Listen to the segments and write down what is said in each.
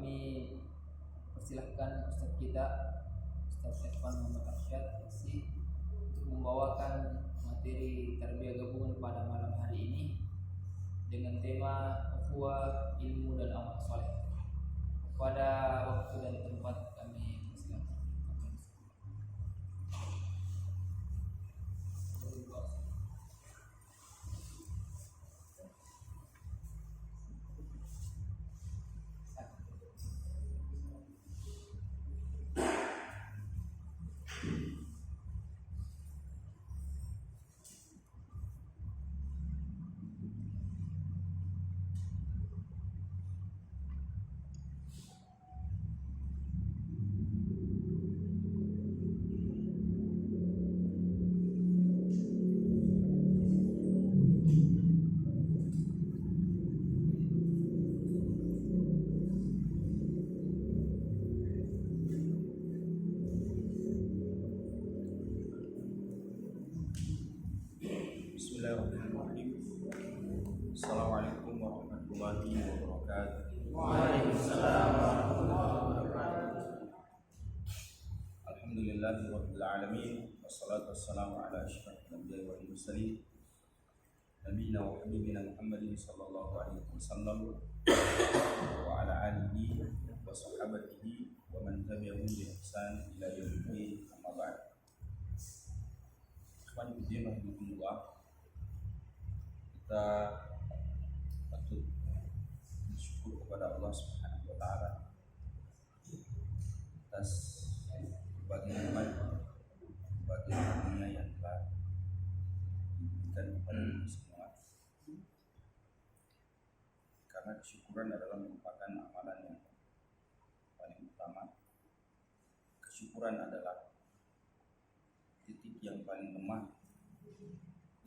kami persilahkan Ustaz kita, Ustaz Irfan Muhammad Arsyad untuk membawakan materi tarbiyah gabungan pada malam hari ini dengan tema ukhuwah, ilmu dan amal soleh. Pada waktu dan tempat kami persilahkan. Bismillahirrahmanirrahim. Assalamualaikum warahmatullahi wabarakatuh. Waalaikumsalam warahmatullahi wabarakatuh. Alhamdulillahirabbil alamin wassalatu wassalamu ala asyrafil anbiya'i wal mursalin nabiyina wa habibina Muhammadin sallallahu alaihi wasallam wa ala alihi wa sahbihi wa man tabi'ahum bi ihsan ila yaumil din, amma ba'd. Ikhwan fillah rahimahumullah, kita patut bersyukur kepada Allah Subhanahu wa taala atas berbagai nikmat, berbagai karunia yang telah diberikan kepada kita semua. Karena kesyukuran adalah merupakan amalan yang paling utama. Kesyukuran adalah titik yang paling lemah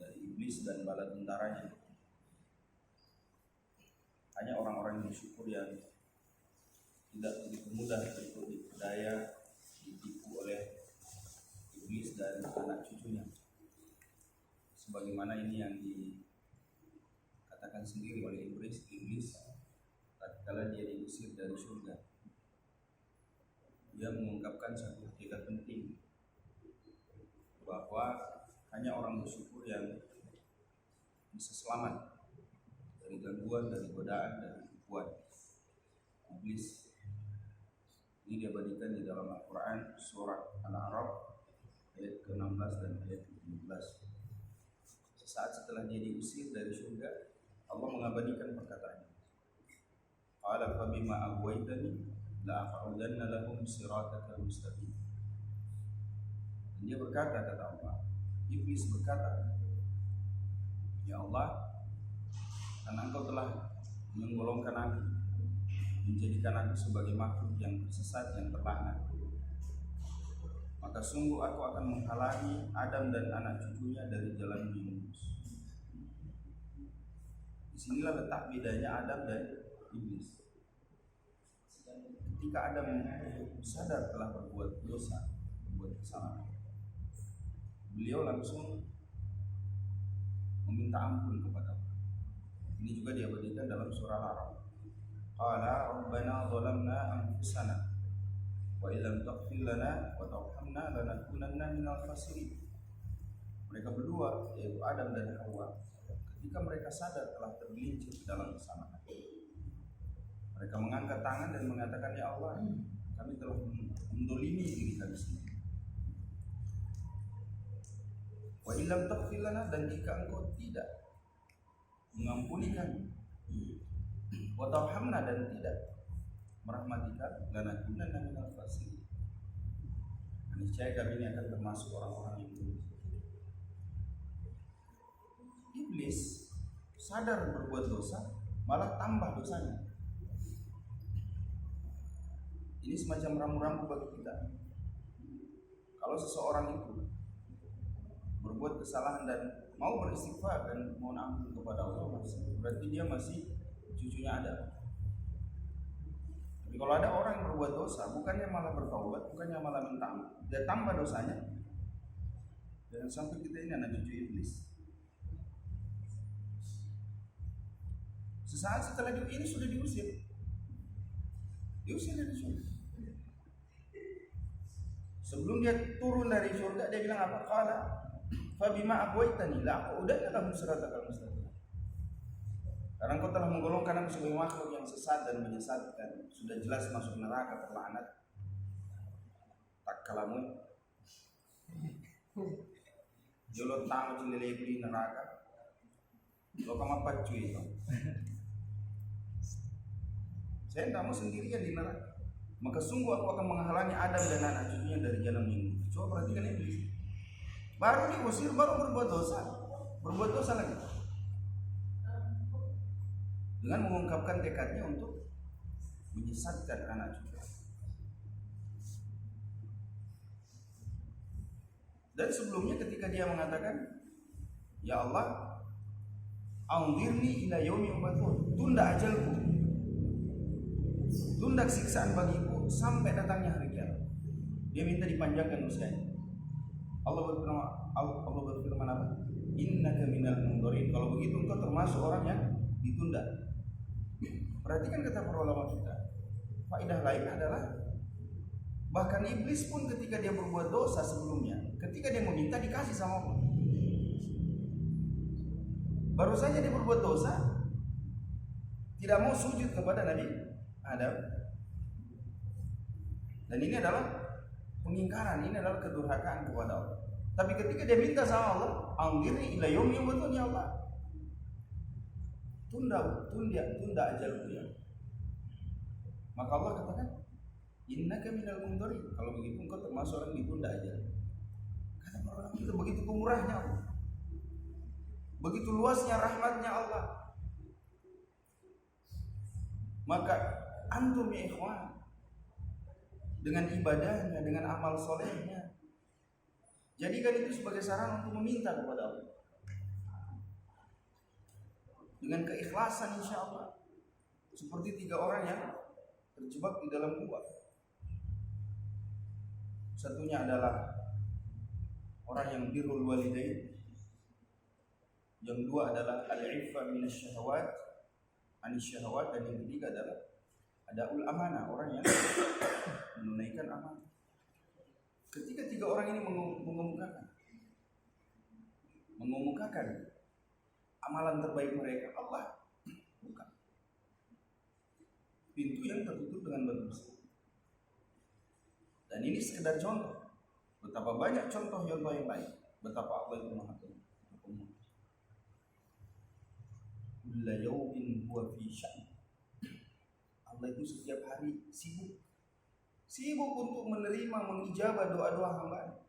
dari iblis dan bala tentaranya. Hanya orang-orang yang bersyukur yang tidak begitu mudah untuk diperdaya, ditipu oleh iblis dan anak cucunya. Sebagaimana ini yang dikatakan sendiri oleh iblis tatkala dia diusir dari surga. Dia mengungkapkan satu hakikat penting, bahwa hanya orang bersyukur yang bisa selamat dari gangguan, dari godaan, dari tipuan iblis. Ini diabadikan di dalam Al-Quran surah Al-A'raf ayat ke-16 dan ayat ke-17. Sesaat setelah dia diusir dari surga, Allah mengabadikan perkataannya. Qala fabima aghwaytani la aqudanna lahum siratakal mustaqim. Dia berkata, kata Allah, iblis berkata, ya Allah, karena engkau telah menggolongkan aku, menjadikan aku sebagai makhluk yang tersesat, yang terlaknat, maka sungguh aku akan menghalangi Adam dan anak cucunya dari jalan yang lurus. Disinilah letak bedanya Adam dan iblis. Ketika Adam sadar telah berbuat dosa, berbuat kesalahan, beliau langsung meminta ampun kepada Allah. Ini juga diabadikan dalam surah Al-A'raf. Qala rabbana zalamna anfusana wa illam taghfir lana wa tarhamna lanakunanna minal khasirin. Mereka berdua, yaitu Adam dan Hawa, ketika mereka sadar telah tergelincir ke dalam kesalahan, mereka mengangkat tangan dan mengatakan, ya Allah, kami telah mendolimi diri kami sendiri. Wa illam taghfir lana, dan jika engkau tidak mengampuni kami, wa tarhamna, dan tidak merahmati kami, lanakunanna minal khasirin, niscaya kami ini akan termasuk orang-orang yang merugi. Iblis sadar berbuat dosa, malah tambah dosanya. Ini semacam rambu-rambu bagi kita. Kalau seseorang itu berbuat kesalahan dan mau beristighfar dan mohon ampun kepada Allah, berarti dia masih cucunya Adam. Tapi kalau ada orang yang berbuat dosa, bukannya malah bertaubat, bukannya malah minta ampun, dia tambah dosanya. Jangan sampai kita ini anak cucu iblis. Sesaat setelah ini sudah diusir. Diusir dari surga. Sebelum dia turun dari surga, dia bilang apa? Qala fa bima aghwaytani la aqudanna lahum siratal mustaqim. Karena engkau telah menggolongkan aku sebagai makhluk yang sesat dan menyesatkan, sudah jelas masuk neraka terlaknat. Tak kalamu. Jolo tamu cilele di neraka. Lo kamu apa cuy? Saya tidak mau sendirian di neraka. Maka sungguh aku akan menghalangi Adam dan anak cucunya dari jalan yang lurus. Coba perhatikan iblis. Baru diusir, baru berbuat dosa lagi. Dengan mengungkapkan tekadnya untuk menyesatkan anak cucu. Dan sebelumnya ketika dia mengatakan, ya Allah, anzirni ila yaumi yub'atsun, tunda ajalku, tunda siksaan bagiku sampai datangnya hari kiamat. Dia minta dipanjangkan usianya. Allah berfirman apa? Innaka minal mundzirin. Kalau begitu engkau termasuk orang yang ditunda. Perhatikan kata para ulama kita. Faedah lain adalah bahkan iblis pun ketika dia berbuat dosa sebelumnya, ketika dia meminta dikasih sama Allah. Baru saja dia berbuat dosa, tidak mau sujud kepada Nabi Adam. Dan ini adalah pengingkaran, ini adalah kedurhakaan kepada Allah. Tapi ketika dia minta sama Allah, anzirni ila yaumi yub'atsun, ya Allah, tunda ajalku ya. Maka Allah katakan, innaka minal mundzirin. Kalau begitu engkau termasuk orang ditunda ajal. Kata orang itu begitu pemurahnya Allah, begitu luasnya rahmatnya Allah. Maka antum ya ikhwan, dengan ibadahnya, dengan amal solehnya, jadikan itu sebagai saran untuk meminta kepada Allah. Dengan keikhlasan insya Allah. Seperti 3 orang yang terjebak di dalam gua. Satunya adalah orang yang birrul walidain, yang dua adalah al-'iffa minasy syahawat, anisyahawat, dan yang ketiga adalah adaul amanah, orang yang menunaikan amanah. Ketika 3 orang ini mengumumkakan amalan terbaik mereka, Allah buka pintu yang tertutup dengan batu besi. Dan ini sekedar contoh. Betapa banyak contoh-contoh yang lain. Betapa Allah itu Maha Penyayang. Kulla yawmin huwa fi sya'n. Allah itu setiap hari sibuk untuk menerima, mengijabah doa-doa hamba.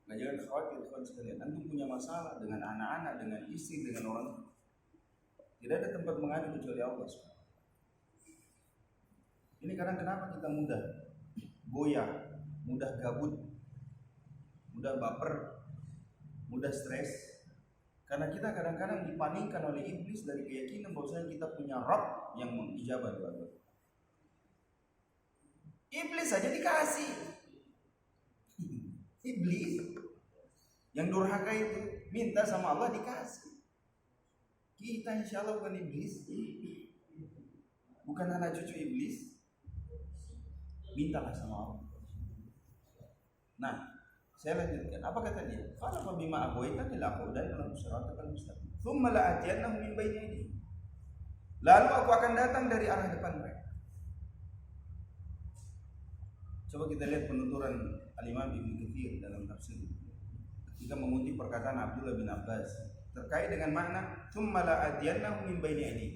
Nggak, jangan khawatir kawan sekalian. Antum punya masalah dengan anak-anak, dengan istri, dengan orang tua, tidak ada tempat mengadu kecuali Allah. Ini kadang kenapa kita mudah goyah, mudah gabut, mudah baper, mudah stres? Karena kita kadang-kadang dipaningkan oleh iblis dari keyakinan bahwasanya kita punya Rabb yang mengijabah doa-doa. Iblis saja dikasih. Iblis yang durhaka itu minta sama Allah dikasih. Kita insya Allah bukan iblis, bukan anak cucu iblis. Mintalah sama Allah. Nah, saya lanjutkan. Apa kata dia? Qala fa bima aghwaytani la aqudanna lahum siratal mustaqim. Tsumma la atiyannahum min bayni aydihim. Lalu aku akan datang dari arah depan mereka. Coba kita lihat penuturan Al-Imam Ibnu Katsir dalam tafsir ketika mengutip perkataan Abdullah bin Abbas terkait dengan makna tsumma la atiyannahum min bayni aydihim.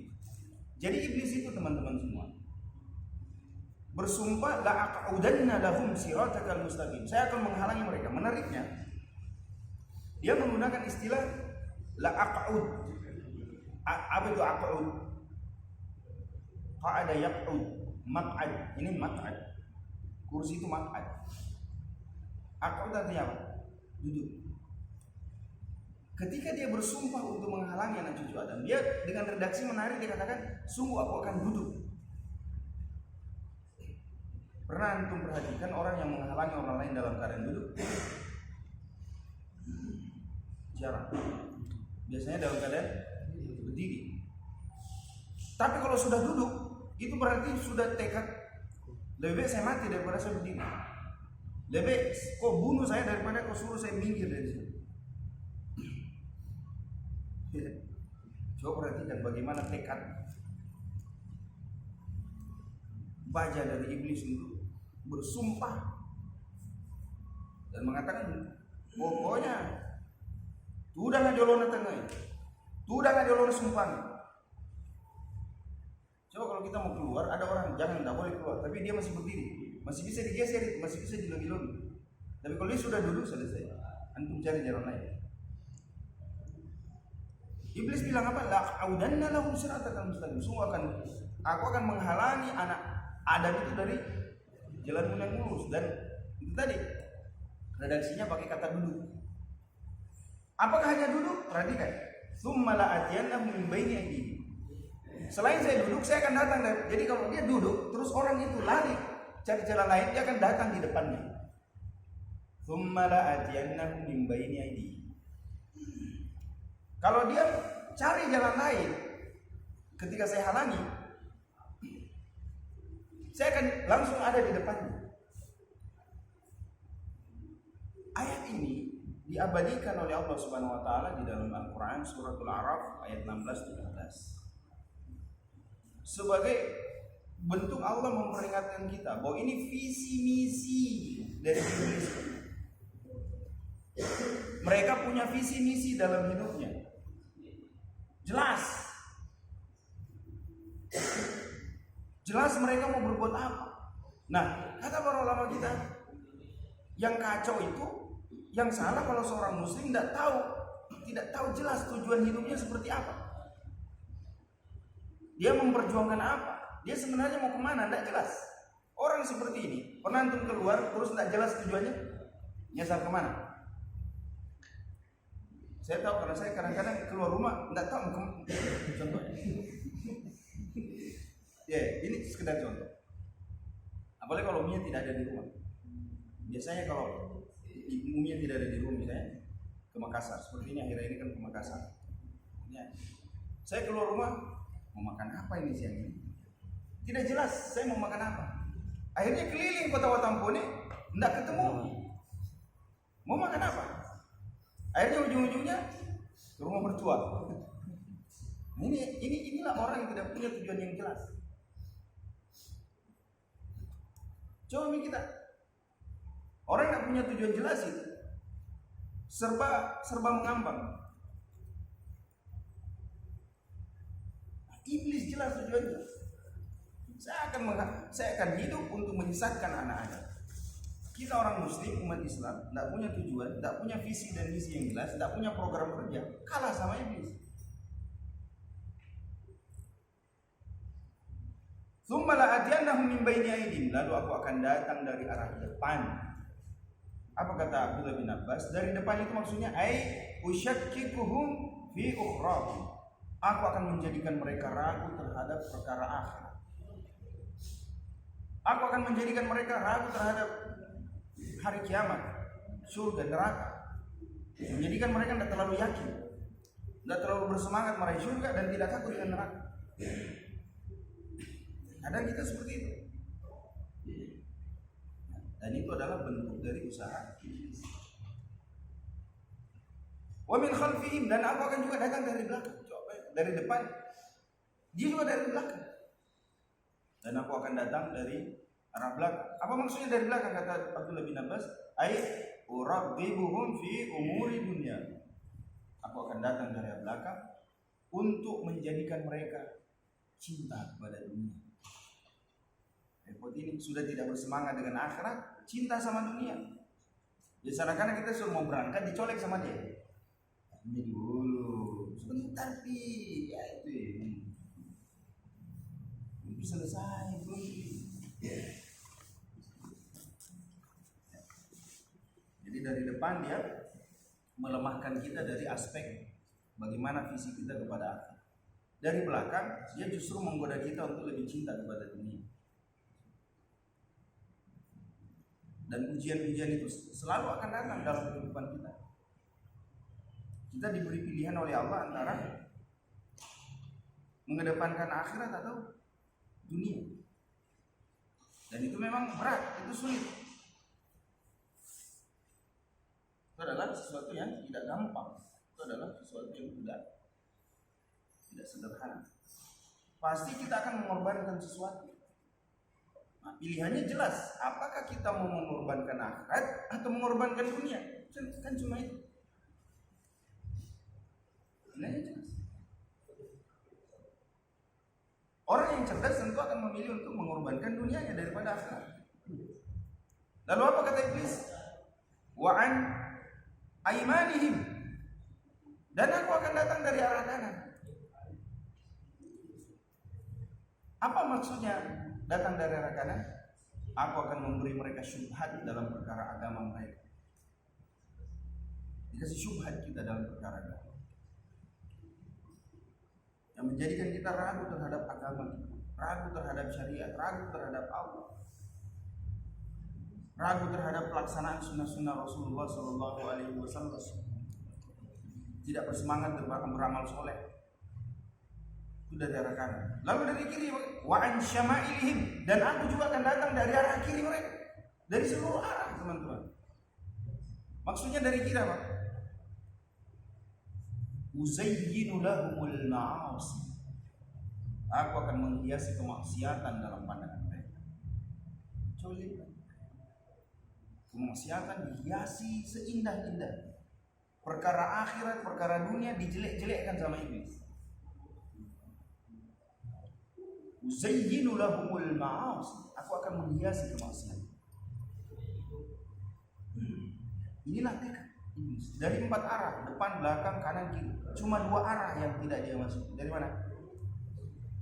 Jadi iblis itu teman-teman semua bersumpah la aqudanna lahum siratal mustaqim. Saya akan menghalangi mereka. Menariknya, dia menggunakan istilah la aq'ud. Apa itu aq'ud? Qa'ada yaq'ud, maq'ad. Ini maq'ad. Kursi itu maq'ad. Aq'ud artinya apa? Duduk. Ketika dia bersumpah untuk menghalangi anak cucu Adam, dia dengan redaksi menarik, dia katakan, sungguh aku akan duduk. Pernah antum perhatikan orang yang menghalangi orang lain dalam keadaan duduk? Jarang. Biasanya dalam keadaan berdiri. Tapi kalau sudah duduk, itu berarti sudah tekad, lebih baik saya mati daripada saya berdiri. Lebih baik kau bunuh saya daripada kau suruh saya minggir dari sini. Coba perhatikan bagaimana tekad baja dari iblis itu bersumpah dan mengatakan pokoknya tudahlah jolona tengah, tudahlah jolona sumpah. Coba kalau kita mau keluar, ada orang jangan, tidak boleh keluar, tapi dia masih berdiri, masih bisa digeser, masih bisa dilobi-lobi. Tapi kalau dia sudah duduk, selesai. Antum cari jalan lain. Iblis bilang apa? La'audanna lahum siratal mustaqim. Aku akan menghalangi anak Adam itu dari jalan yang lurus. Dan itu tadi redaksinya pakai kata duduk. Apakah hanya duduk? Perhatikan. Tsumma la'atiyannahum min baini aydihim. Selain saya duduk, saya akan datang. Jadi kalau dia duduk, terus orang itu lari cari jalan lain, dia akan datang di depannya. Tsumma la'atiyannahum min baini aydihim. Kalau dia cari jalan lain, ketika saya halangi, saya akan langsung ada di depannya. Ayat ini diabadikan oleh Allah Subhanahu wa taala di dalam Al-Qur'an suratul A'raf ayat 16-17. Sebagai bentuk Allah memperingatkan kita bahwa ini visi misi dari iblis. Mereka punya visi misi dalam hidupnya. Jelas mereka mau berbuat apa. Nah, kata para ulama kita, yang kacau itu, yang salah kalau seorang muslim tidak tahu jelas tujuan hidupnya seperti apa. Dia memperjuangkan apa? Dia sebenarnya mau kemana? Tidak jelas. Orang seperti ini, pernah antum keluar terus tidak jelas tujuannya, nyasar kemana? Saya tahu karena saya kadang-kadang keluar rumah tidak tahu contohnya. Ya, ini sekedar contoh. Apalagi kalau Mia tidak ada di rumah. Biasanya kalau Mia tidak ada di rumah, misalnya ke Makassar. Seperti ini akhir-akhir ini kan ke Makassar. Ya. Saya keluar rumah mau makan apa ini siang ini? Tidak jelas saya mau makan apa. Akhirnya keliling kota Watampone, tidak ketemu. Mau makan apa? Akhirnya ujung-ujungnya ke rumah mertua. Inilah orang yang tidak punya tujuan yang jelas. Coba kita orang yang tidak punya tujuan jelas itu serba mengambang. Iblis jelas tujuannya. Saya akan hidup untuk menyesatkan anak-anak. Kita orang muslim, umat Islam, tidak punya tujuan, tidak punya visi dan misi yang jelas, tidak punya program kerja, kalah sama iblis. Tsumma la'atiyannahum min baini aydihim, lalu aku akan datang dari arah depan. Apa kata Abdullah bin Abbas? Dari depan itu maksudnya usyakkikuhum fi ukhrahum. Aku akan menjadikan mereka ragu terhadap perkara akhirat. Aku akan menjadikan mereka ragu terhadap hari kiamat, surga, neraka. Menjadikan mereka tidak terlalu yakin, tidak terlalu bersemangat meraih surga dan tidak takut dengan neraka. Kadang kita seperti itu. Dan itu adalah bentuk dari usaha iblis. Wa min khalfihim, dan aku akan juga datang dari belakang. Dari depan, dia juga dari belakang. Dan aku akan datang dari arah belakang. Apa maksudnya dari belakang? Kata Abdullah bin Abbas, urabbibuhum fi umuri dunya. Aku akan datang dari arah belakang untuk menjadikan mereka cinta kepada dunia. Repot ini sudah tidak bersemangat dengan akhirat, cinta sama dunia. Jadi kadang-kadang kita suruh mau berangkat dicolek sama dia. Ini dulu, sebentar pi, ya itu ini. Belum selesai belum. Jadi dari depan dia melemahkan kita dari aspek bagaimana visi kita kepada akhirat. Dari belakang dia justru menggoda kita untuk lebih cinta kepada dunia. Dan ujian-ujian itu selalu akan datang dalam kehidupan kita. Kita diberi pilihan oleh Allah antara mengedepankan akhirat atau dunia. Dan itu memang berat, itu sulit. Itu adalah sesuatu yang tidak gampang. Itu adalah sesuatu yang tidak sederhana. Pasti kita akan mengorbankan sesuatu. Nah, pilihannya jelas. Apakah kita mau mengorbankan akhirat atau mengorbankan dunia? Kan cuma itu. Pilihannya jelas. Orang yang cerdas tentu akan memilih untuk mengorbankan dunianya daripada akhirat. Lalu apa kata iblis? Wa an aimanihim, dan aku akan datang dari arah kanan. Apa maksudnya datang dari arah kanan? Aku akan memberi mereka syubhat dalam perkara agama mereka. Dikasih syubhat kita dalam perkara agama, yang menjadikan kita ragu terhadap agama kita, ragu terhadap syariat, ragu terhadap Allah, ragu terhadap pelaksanaan sunnah-sunnah Rasulullah SAW, tidak bersemangat beramal soleh. Itu dari arah kanan. Lalu dari kiri, wa an syama'ilihim, dan aku juga akan datang dari arah kiri mereka, dari seluruh arah, teman-teman. Maksudnya dari kiri apa? Uzayyinu lahumul ma'asi, aku akan menghiasi kemaksiatan dalam pandangan mereka. Coba lihat, kemaksiatan dihiasi seindah-indah. Perkara akhirat, perkara dunia dijelek-jelekkan sama iblis. Uzayyinu lahumul ma'asi, aku akan menghiasi kemaksiatan. Inilah tekad iblis. Dari 4 arah, depan, belakang, kanan, kiri. Cuma 2 arah yang tidak dia masuk. Dari mana?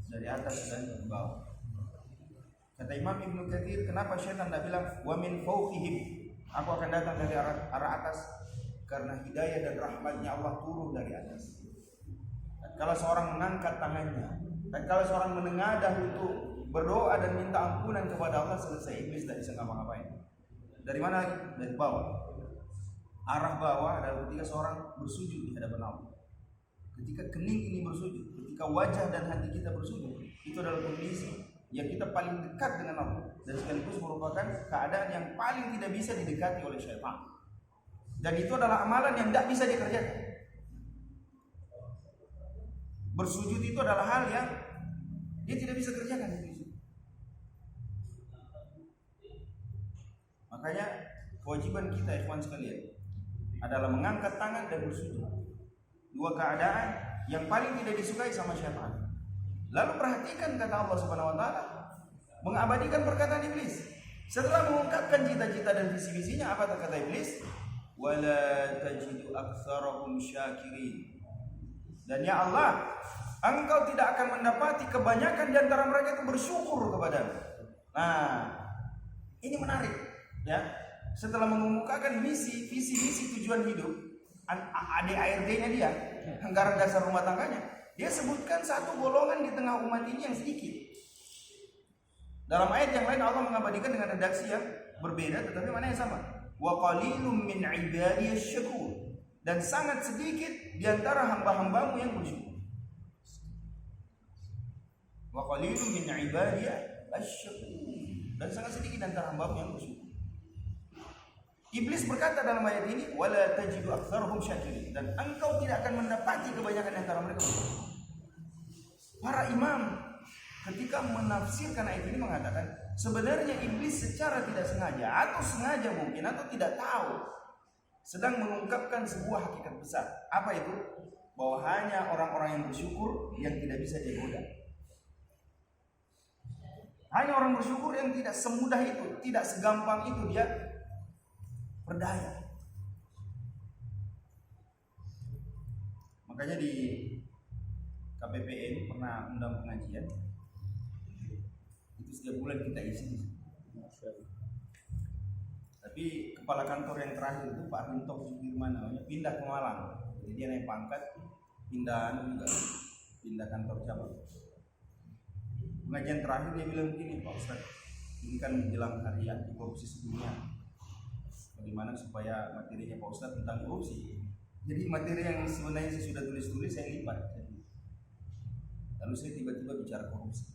Dari atas dan bawah. Kata Imam Ibnu Katsir, kenapa syaitan tidak bilang wa min fawqihim? Aku akan datang dari arah atas, karena hidayah dan rahmatnya Allah turun dari atas. Kalau seorang mengangkat tangannya, dan kalau seorang menengadah untuk berdoa dan minta ampunan kepada Allah, selesai, iblis tidak bisa ngapa-ngapain. Dari mana lagi? Dari bawah. Arah bawah adalah ketika seorang bersujud di hadapan Allah. Ketika kening ini bersujud, ketika wajah dan hati kita bersujud, itu adalah kondisi yang kita paling dekat dengan Allah, dan sekaligus merupakan keadaan yang paling tidak bisa didekati oleh syaitan. Dan itu adalah amalan yang tidak bisa dikerjakan. Bersujud itu adalah hal yang dia tidak bisa kerjakan. Makanya kewajiban kita, ikhwan sekalian, adalah mengangkat tangan dan bersujud. 2 keadaan yang paling tidak disukai sama syaitan. Lalu perhatikan kata Allah Subhanahu wa taala, mengabadikan perkataan iblis. Setelah mengungkapkan cita-cita dan visi-visinya, apa kata iblis? Wala tajidu aktsarahum syakirin. Dan ya Allah, Engkau tidak akan mendapati kebanyakan di antara mereka itu bersyukur kepadamu. Nah, ini menarik, ya. Setelah mengemukakan visi tujuan hidup, ADARD-nya dia, anggaran dasar rumah tangganya, dia sebutkan satu golongan di tengah umat ini yang sedikit. Dalam ayat yang lain Allah mengabadikan dengan redaksi yang berbeda, tetapi mana yang sama. Wa qalilum min ibadiyasy syakur, dan sangat sedikit di antara hamba-hambamu yang bersyukur. Wa qalilum min ibadiyasy syakur, dan sangat sedikit di antara hambamu yang bersyukur. Iblis berkata dalam ayat ini, wala tajidu aktsarahum syakirin, dan engkau tidak akan mendapati kebanyakan di antara mereka. Para imam ketika menafsirkan ayat ini mengatakan, sebenarnya iblis secara tidak sengaja atau sengaja mungkin atau tidak tahu sedang mengungkapkan sebuah hakikat besar. Apa itu? Bahwa hanya orang-orang yang bersyukur yang tidak bisa digoda. Hanya orang bersyukur yang tidak semudah itu, tidak segampang itu dia berdaya. Makanya di KPPN pernah undang pengajian, itu setiap bulan kita isi. Tapi kepala kantor yang terakhir itu Pak Rinto Sudirman namanya, pindah ke Malang. Jadi dia naik pangkat, pindah kantor cabang. Pengajian terakhir dia bilang begini, Pak Ustaz, ini kan menjelang hari anti korupsi sedunia. Bagaimana supaya materinya Pak Ustaz tentang korupsi. Jadi materi yang sebenarnya saya sudah tulis-tulis saya lipat. Lalu saya tiba-tiba bicara korupsi.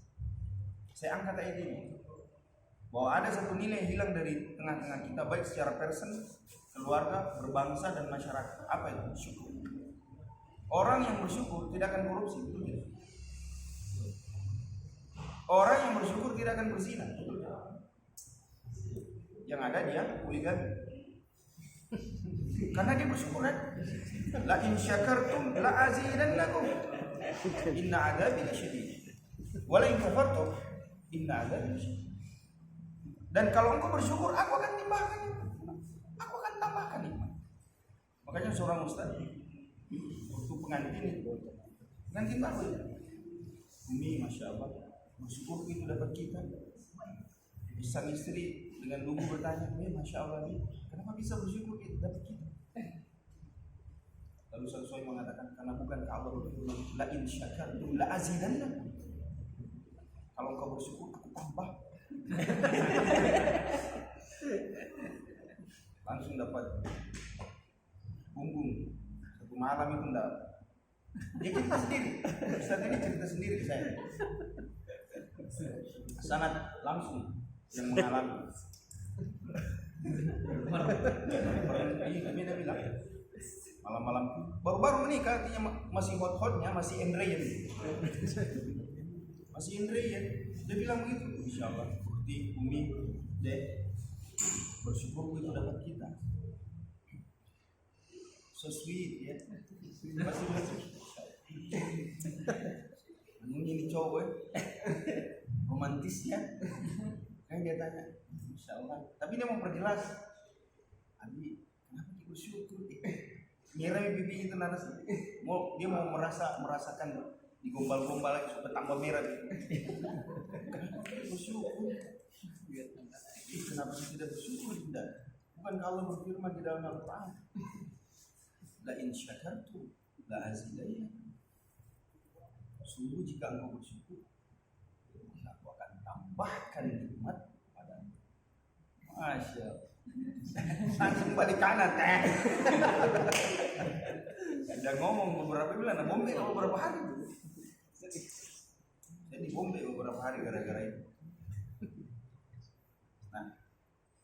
Saya angkat ayat ini bahwa ada satu nilai yang hilang dari tengah-tengah kita, baik secara person, keluarga, berbangsa dan masyarakat. Apa itu? Syukur. Orang yang bersyukur tidak akan korupsi, betul tidak? Orang yang bersyukur tidak akan berzina, betul tidak? Yang ada dia poligami. Karena dia bersyukur kan? La in syakartum la azidannakum. Inna 'adzabi lasyadid. Wa la in kafartum inna 'adzabi lasyadid. Dan kalau engkau bersyukur, aku akan tambahkan nikmat. Aku akan tambahkan nikmat. Makanya seorang ustaz waktu pengantin baru ya. Umi, masya Allah, bersyukur itu dapat kita. Sang istri dengan lugu bertanya, masya Allah nih, kenapa bisa bersyukur itu dapat kita? Lalu sesuai mengatakan, karena bukan Allah berfirman, la in syakartum la azidannakum. Kalau engkau bersyukur, aku tambah. Langsung dapat punggung. Satu malam itu enggak. Dia cerita sendiri. Ustaz ini cerita sendiri ke saya. Sangat langsung yang mengalami. Kami dah bilang malam-malam baru-baru menikah, artinya masih hot-hotnya, masih embryon. Masih embryon. Dia bilang begitu, insyaallah bukti Umi deh bersyukur itu dapat kita. So sweet ya. Masih ini cowok romantis ya. Kan dia tanya, insyaallah. Tapi dia mau perjelas. Abi, kenapa dia bersyukur? Merah pipi itu nanas. Dia mau merasakan digombal-gombal lagi supaya tambah merah. Kenapa dia bersyukur? Kenapa tidak bersyukur? Tidak. Bukan Allah berfirman di dalam Al-Quran, la in syakartum la azidannakum. Sungguh jika engkau bersyukur, aku akan tambahkan nikmat padamu. Masya Allah. Langsung balik kanan. Udah ngomong beberapa bulan, bombe beberapa hari. Jadi bombe beberapa hari gara-gara itu. Nah,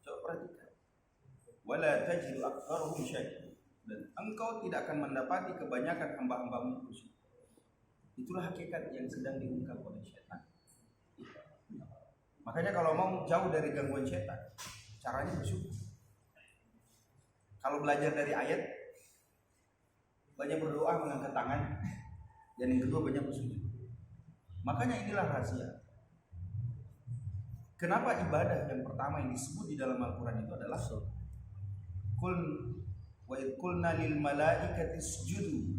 coba perhatikan. Wala tajidu aktsarahum syakir. Dan engkau tidak akan mendapati kebanyakan hamba-hambamu bersyukur. Itulah hakikat yang sedang diungkap oleh syaitan. Makanya kalau mau jauh dari gangguan syaitan, caranya bersyukur. Kalau belajar dari ayat, banyak berdoa, mengangkat tangan, dan yang kedua banyak bersujud. Makanya inilah rahasia. Kenapa ibadah yang pertama yang disebut di dalam Al-Quran itu adalah Qul wa idh qulna lil malaikati isjudu.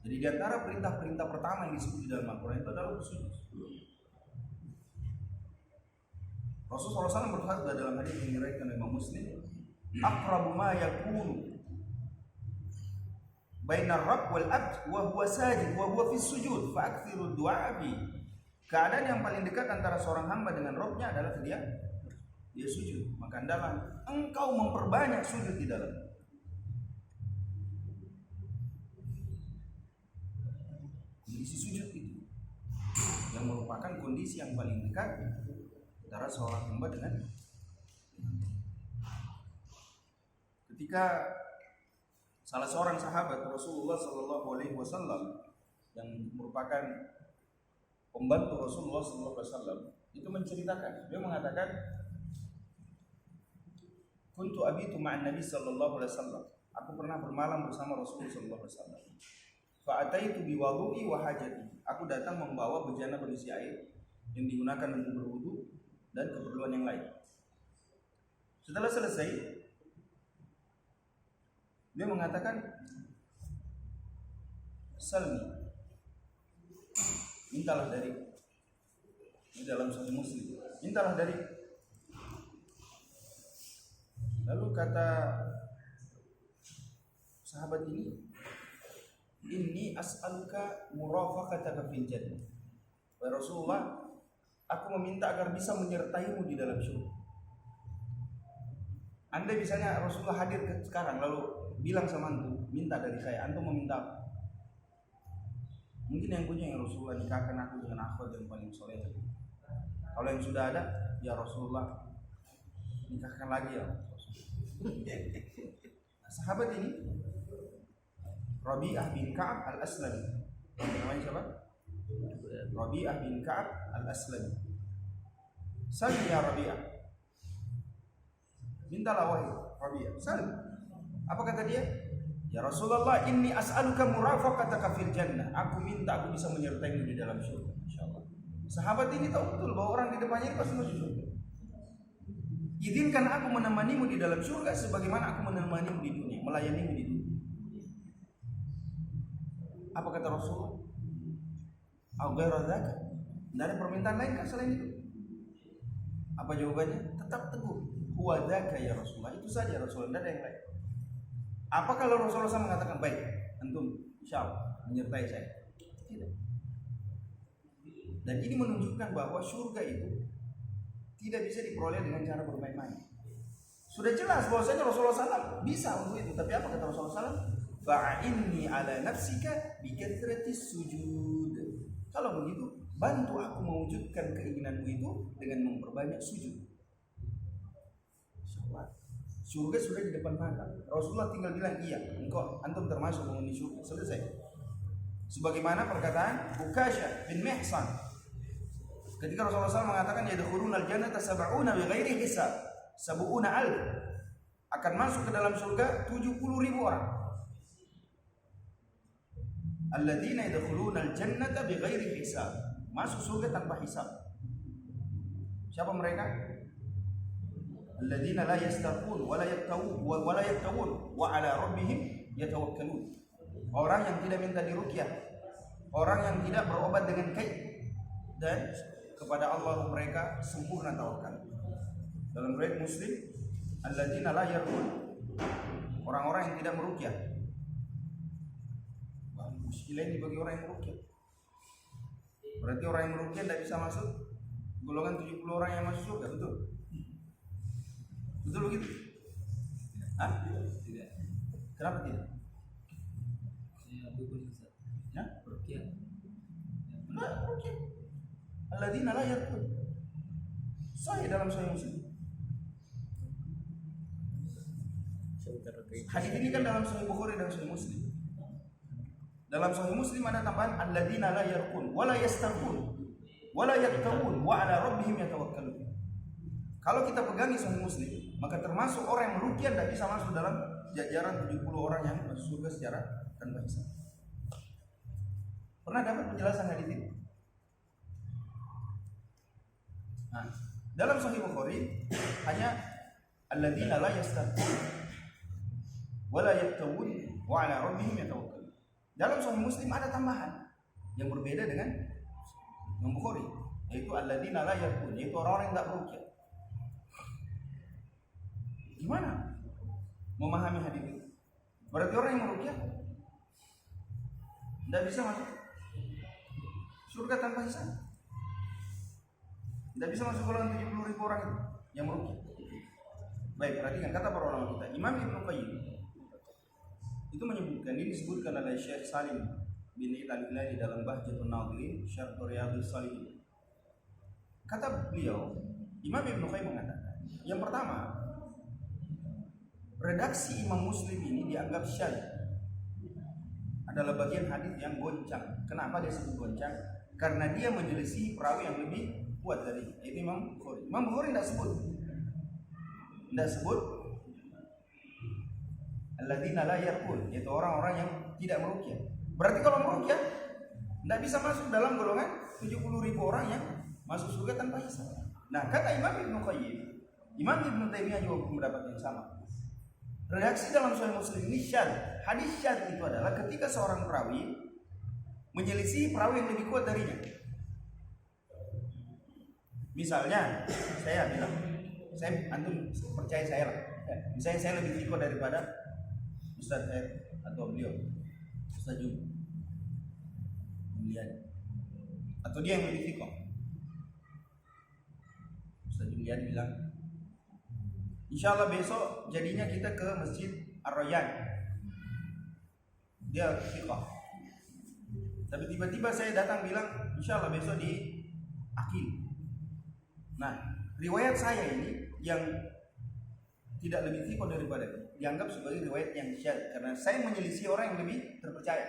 Jadi di antara perintah-perintah pertama yang disebut di dalam Al-Quran itu adalah bersujud. Rasulullah SAW bersabda dalam hadis yang diriwayatkan oleh Imam Muslim, aqrabu ma yakunu bainar rabb wal abd wa huwa sajid wa huwa fi sujud fa aktsiru du'a bi. Keadaan yang paling dekat antara seorang hamba dengan Rabb-nya adalah dia sujud. Maka hendaklah engkau memperbanyak sujud di dalam. Kondisi sujud itu yang merupakan kondisi yang paling dekat antara seorang hamba dengan. Ketika salah seorang sahabat Rasulullah Sallallahu Alaihi Wasallam yang merupakan pembantu Rasulullah Sallallahu Alaihi Wasallam itu menceritakan, dia mengatakan, kuntu abitu ma'an Nabi Sallallahu Alaihi Wasallam. Aku pernah bermalam bersama Rasulullah Sallallahu Alaihi Wasallam. Fa'ataitu biwadu'i wa hajati. Aku datang membawa bejana berisi air yang digunakan untuk berwudu dan keperluan yang lain. Setelah selesai, dia mengatakan, salmi, mintalah dari, di dalam Sahih Muslim, mintalah dari. Lalu kata sahabat ini, inni as'aluka murafaqataka fil jannah. Wahai Rasulullah, aku meminta agar bisa menyertaimu di dalam surga. Anda misalnya Rasulullah hadir sekarang lalu bilang sama antum, minta dari saya, antum meminta apa? Mungkin yang punya yang Rasulullah nikahkan aku dengan akhwat yang paling soleh. Kalau yang sudah ada, ya Rasulullah nikahkan lagi ya. Nah, sahabat ini Rabi'ah bin Ka'ab al-Aslami. Namanya siapa? Rabi'ah bin Ka'ab al-Aslami. Salim ya Rabi'ah. Mintalah wahai Rabi'ah, salim. Apa kata dia? Ya Rasulullah, inni as'aluka murafaqataka fil jannah. Aku minta aku bisa menyertaimu di dalam surga, insyaallah. Sahabat ini tahu betul bahwa orang di depannya ini pasti masuk surga. Izinkan aku menemanimu di dalam surga sebagaimana aku menemanimu di dunia, melayanimu di dunia. Apa kata Rasulullah? Au ghairu dzaka? Tidak ada permintaan lain kan selain itu? Apa jawabannya? Tetap teguh. Huwa dzaka ya Rasulullah. Itu saja Rasulullah, tidak ada yang lain. Apa kalau Rasulullah SAW mengatakan baik, antum insyaallah menyertai saya? Tidak. Dan ini menunjukkan bahwa surga itu tidak bisa diperoleh dengan cara bermain-main. Sudah jelas bahwasanya Rasulullah SAW bisa untuk itu. Tapi apa kata Rasulullah SAW? Fa'inni ala nafsika bi kathratis sujud. Kalau begitu, bantu aku mewujudkan keinginanmu itu dengan memperbanyak sujud. Surga sudah di depan mata. Rasulullah tinggal bilang iya, engkau antum termasuk penghuni surga. Selesai. Sebagaimana perkataan Ukasha bin Mihsan ketika Rasulullah SAW mengatakan yadkhulunal jannata sab'una bighairi hisab. 70,000 akan masuk ke dalam surga 70.000 orang. Alladzina yadkhulunal jannata bighairi hisab. Masuk surga tanpa hisab. Siapa mereka? Alladzina la yastaqun wa la yaktawun wa ala rabbihim yatawakkalun. Orang yang tidak minta diruqyah, orang yang tidak berobat dengan kaid, dan kepada Allah mereka sempurna tawakal. Dalam riwayat Muslim, alladzina la yarqun, orang-orang yang tidak meruqyah. Wah, muskilah ini bagi orang yang meruqyah. Berarti orang yang meruqyah tidak bisa masuk golongan 70 orang yang masuk surga, betul? Betul begitu? Hah? Tidak. Kenapa tidak? Saya dukun Ustaz. Ya? Ruqyah. Nah, ruqyah. Alladzina la yarqun. Sahih dalam Sahih Muslim. Hadis ini kan dalam Sahih Bukhari dan Sahih Muslim. Dalam Sahih Muslim ada tambahan alladzina la yarqun wa la yastaqun wa la yaktawun wa ala rabbihim yatawakkalun. Kalau kita pegangi Sahih Muslim, maka termasuk orang yang meruqyah tidak bisa masuk dalam jajaran 70 orang yang masuk surga secara tanpa hisab. Pernah dapat penjelasan hadis ini? Nah, dalam Sahih Bukhari hanya alladzina la yastaqun wa la yaktawun wa ala rabbihim yatawakkalun. Dalam Sahih Muslim ada tambahan yang berbeda dengan yang Bukhari, yaitu alladzina la yarqun, yaitu orang-orang yang tidak meruqyah. Gimana memahami hadis ini? Berarti orang yang meruqyah tidak bisa masuk surga tanpa hisab. Tidak bisa masuk golongan 70.000 orang yang meruqyah. Baik, perhatikan kata para ulama kita. Imam Ibnu Qayyim itu menyebutkan, ini disebutkan oleh Syekh Salim bin Al-Hilali dalam Bahjatun Nadhirin Syarh Riyadhus Shalihin. Kata beliau, Imam Ibnu Qayyim mengatakan, yang pertama, redaksi Imam Muslim ini dianggap syadz, adalah bagian hadis yang goncang. Kenapa dia sebut goncang? Karena dia menyelisih perawi yang lebih kuat dari itu Imam Bukhari. Imam Bukhari tidak sebut alladzina la yarqun, yaitu orang-orang yang tidak meruqyah. Berarti kalau meruqyah tidak bisa masuk dalam golongan 70.000 orang yang masuk surga tanpa hisab. Nah, kata Imam Ibnu Qayyim, Imam Ibnu Taimiyah juga mendapat yang sama. Redaksi dalam Sahih Muslim ini syadz. Hadis syadz itu adalah ketika seorang perawi menyelisih perawi yang lebih kuat darinya. Misalnya, saya bilang, antum percaya saya lah. Misalnya saya lebih kuat daripada Ustaz saya atau beliau, Ustaz Jum, atau dia yang lebih fikoh. Ustaz Julian bilang, insyaallah besok jadinya kita ke Masjid Ar-Rayyan. Dia fikoh. Tapi tiba-tiba saya datang bilang, insyaallah besok di Akil. Nah, riwayat saya ini yang tidak lebih thiqah daripada ini dianggap sebagai riwayat yang syadz karena saya menyelisih orang yang lebih terpercaya.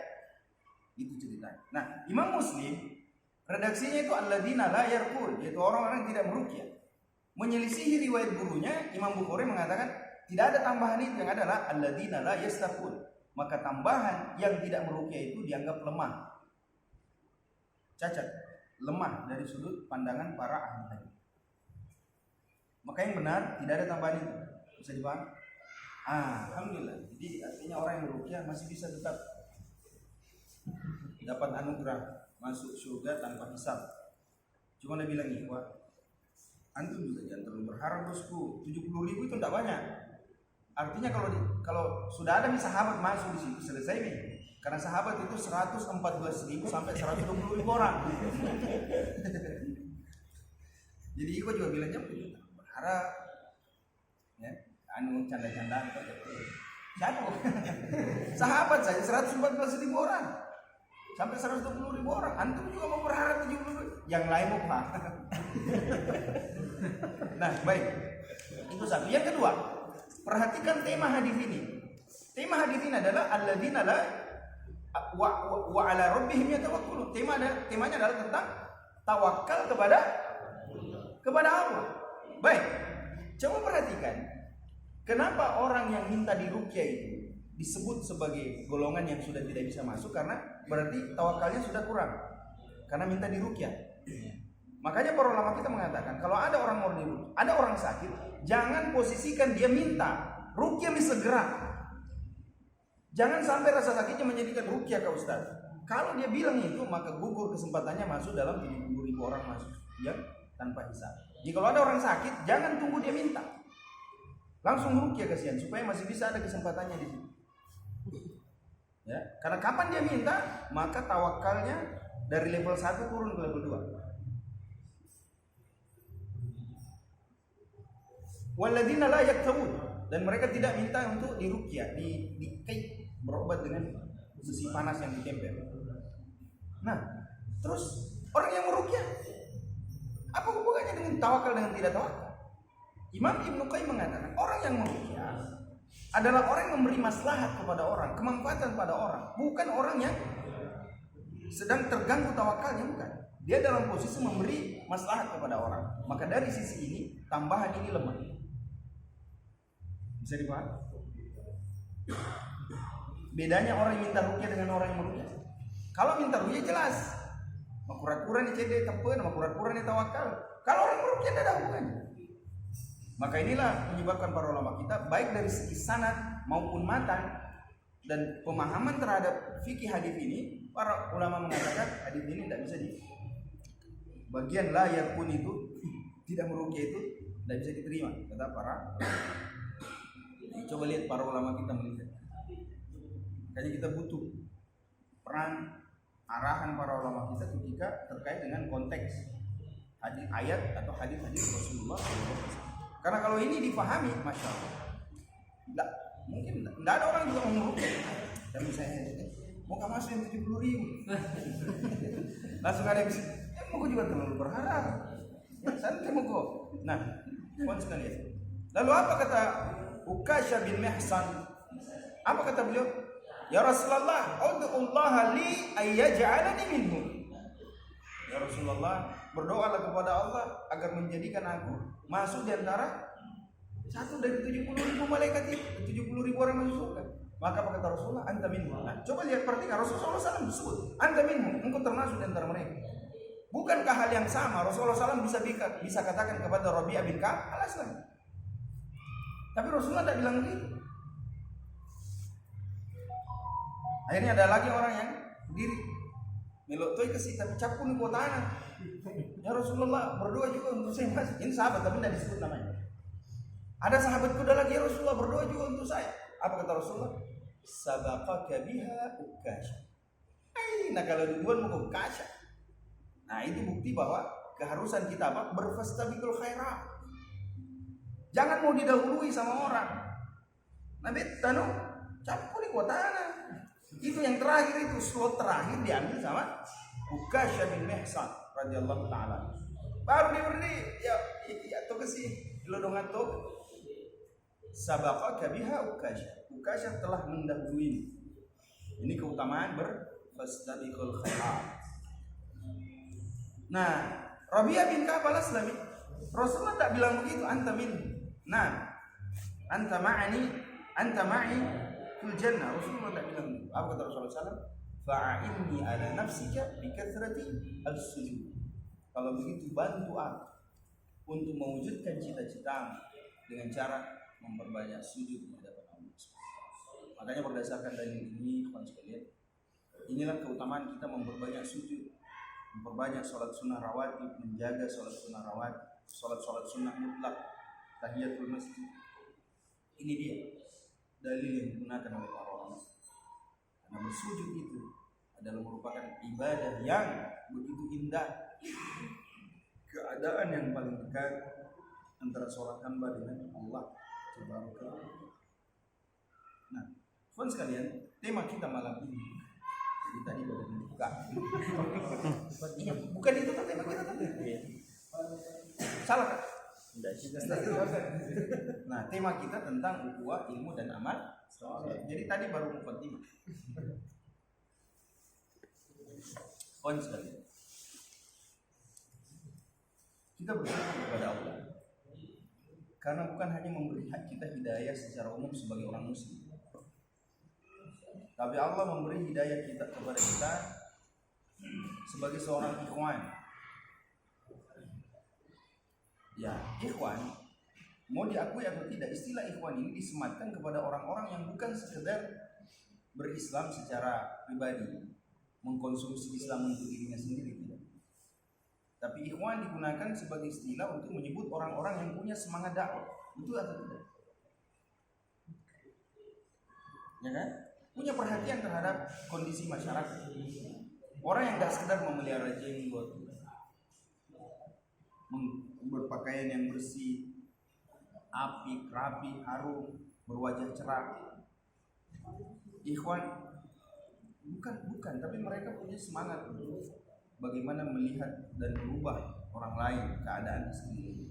Itu ceritanya. Nah, Imam Muslim redaksinya itu alladzina la yarqul, yaitu orang-orang yang tidak meruqyah. Menyelisihi riwayat gurunya Imam Bukhari mengatakan tidak ada tambahan itu, yang adalah alladzina la yastaqul. Maka tambahan yang tidak meruqyah itu dianggap lemah. Cacat, lemah dari sudut pandangan para ahli hadis. Maka yang benar tidak ada tambahan itu. Bisa dipahami? Alhamdulillah. Jadi artinya orang yang meruqyah masih bisa tetap dapat anugerah masuk surga tanpa hisab. Cuma dia bilang wah, antum juga jangan terlalu berharap bosku. 70.000 itu tidak banyak. Artinya kalau sudah ada sahabat masuk di situ selesai nih. Karena sahabat itu 114.000 sampai 120.000 orang. Jadi Iko juga bilangnya berharap ya, canda-candaan siapa? Sahabat saya 114.000 orang sampai 120.000 orang. Antum juga mau berharap 70.000. Yang lain mau apa? Nah, baik. Itu satu. Yang kedua, perhatikan tema hadis ini. Tema hadis ini adalah alladzina la wa ala rabbihim yatawakkalun. Temanya adalah tentang tawakal kepada Allah. Baik. Coba perhatikan. Kenapa orang yang minta diruqyah itu disebut sebagai golongan yang sudah tidak bisa masuk? Karena berarti tawakalnya sudah kurang. Karena minta diruqyah. Makanya para ulama kita mengatakan kalau ada orang mau diruqyah, ada orang sakit, jangan posisikan dia minta ruqyah segera. Jangan sampai rasa sakitnya menjadikan ruqyah ke ustaz. Kalau dia bilang itu, maka gugur kesempatannya masuk dalam 70.000 orang masuk yang tanpa hisab. Jadi kalau ada orang sakit, jangan tunggu dia minta. Langsung ruqyah kasihan supaya masih bisa ada kesempatannya di situ. Ya, karena kapan dia minta, maka tawakalnya dari level 1 turun ke level 2. Walladzina la yaktawun, dan mereka tidak minta untuk diruqyah, dikait berobat dengan besi panas yang ditempel. Nah, terus orang yang meruqyah apa hubungannya dengan tawakal dengan tidak tawakal? Imam Ibnu Qayyim mengatakan orang yang meruqyah adalah orang yang memberi maslahat kepada orang, kemanfaatan pada orang, bukan orang yang sedang terganggu tawakalnya, bukan. Dia dalam posisi memberi maslahat kepada orang. Maka dari sisi ini tambahan ini lemah. Bisa dipahami? Bedanya orang yang minta ruqyah dengan orang yang meruqyah. Kalau minta ruqyah jelas, makura-kura ni cede tempen, makura-kura ni tawakal. Kalau orang meruqyah tidak ada hubungannya. Maka inilah menyebabkan para ulama kita baik dari segi sanad maupun matan dan pemahaman terhadap fikih hadis ini, para ulama mengatakan hadis ini tidak bisa di bagian layar pun itu tidak meruqyah itu tidak bisa diterima kata para. Coba lihat para ulama kita melihat. Makanya kita butuh peran arahan para ulama kita ketika terkait dengan konteks hadis ayat atau hadis-hadis Rasulullah SAW. Karena kalau ini dipahami, masya Allah, mungkin tidak ada orang juga mau meruqyah. Dan misalnya mau kamu masuk yang 70.000, langsung ada yang bisa. Mau juga terlalu berharap. Ya, santai mau kok. Nah, kawan sekalian. Lalu apa kata Ukasyah bin Mihsan? Apa kata beliau? Ya Rasulullah, ud'ullaha li ayyaj'alani minhum. Ya Rasulullah, berdoalah kepada Allah agar menjadikan aku masuk di antara satu dari 70.000 malaikat itu, 70.000 orang masuk surga. Maka apa kata Rasulullah? Anta minhum. Nah, coba lihat perhatikan Rasulullah SAW disebut anta minhum, engkau termasuk di antara mereka. Bukankah hal yang sama Rasulullah SAW bisa katakan kepada Rabi'ah bin Ka'ab al-Aslam? Tapi Rasulullah tidak bilang begitu. Akhirnya ada lagi orang yang berdiri melok toy ke situ capun di kota anak. Ya Rasulullah, berdoa juga untuk saya. Ini sahabat tapi tidak disebut namanya. Ada sahabat kuda lagi, ya Rasulullah, berdoa juga untuk saya. Apa kata Rasulullah? Sabaqaka biha Ukasyah. Nah kalau duluan mau Ukasyah. Nah itu bukti bahwa keharusan kita apa? Berfastabiqul khairat. Jangan mau didahului sama orang. Nabi tanu campur di kota anak. Itu yang terakhir, itu slot terakhir diambil sama Ukasyah bin Mihsan radhiyallahu taala. baru diberi ya atau kesih lodong atau sabaqaka biha Ukasha telah mendahului. Ini keutamaan berfastabiqul khairat. Nah, Rabi'ah bin Ka'ab al-Aslami, Rasulullah tak bilang begitu, anta min. Nah, anta ma'i fil jannah. Rasulullah tak bilang begitu. Apa kata Rasulullah SAW? Fa'inni ala nafsika bi kathrati as-sujud. Kalau begitu bantu aku untuk mewujudkan cita-citamu dengan cara memperbanyak sujud di hadapan Allah. Makanya berdasarkan dalil ini, kawan sekalian, inilah keutamaan kita memperbanyak sujud, memperbanyak sholat sunnah rawatib, menjaga sholat sunnah rawatib, sholat sunnah mutlak, tahiyatul masjid. Ini dia dalil yang digunakan oleh para ulama. Karena bersujud itu adalah merupakan ibadah yang begitu indah, keadaan yang paling dekat antara seorang hamba dengan Allah Subhanahu. Nah, kawan sekalian, tema kita malam ini. Jadi tadi baru dibuka. Bukan itu tema kita tadi. Salah kan? Nah, tema kita tentang ukhuwah, ilmu dan amal. Jadi tadi baru muqaddimah. Kawan sekalian, kita bersyukur kepada Allah karena bukan hanya memberi hak kita hidayah secara umum sebagai orang muslim, tapi Allah memberi hidayah kita kepada kita sebagai seorang ikhwan. Ya, ikhwan, mau diakui atau tidak, istilah ikhwan ini disematkan kepada orang-orang yang bukan sekedar berislam secara pribadi, mengkonsumsi Islam untuk dirinya sendiri, tidak. Tapi ikhwan digunakan sebagai istilah untuk menyebut orang-orang yang punya semangat dakwah. Betul atau tidak? Ya kan? Punya perhatian terhadap kondisi masyarakat. Orang yang tidak sekedar memelihara jenggot, berpakaian yang bersih, apik, rapi, harum, berwajah cerah. Ikhwan bukan, tapi mereka punya semangat bagaimana melihat dan merubah orang lain, keadaan sendiri.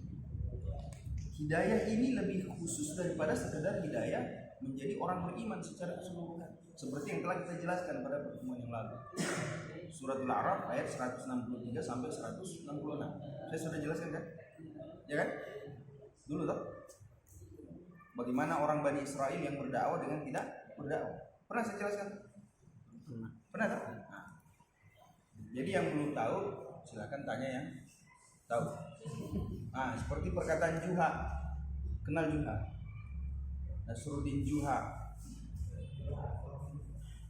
Hidayah ini lebih khusus daripada sekedar hidayah menjadi orang beriman secara keseluruhan, seperti yang telah kita jelaskan pada pertemuan yang lalu. Suratul A'raf ayat 163 sampai 166. Saya sudah jelaskan kan? Ya kan? Dulu toh. Bagaimana orang Bani Israel yang berdakwah dengan tidak berdakwah. Pernah saya jelaskan? Pernah toh? Nah. Jadi yang belum tahu silakan tanya yang tahu. Nah, seperti perkataan Juha. Kenal Juha? Nasruddin Juha,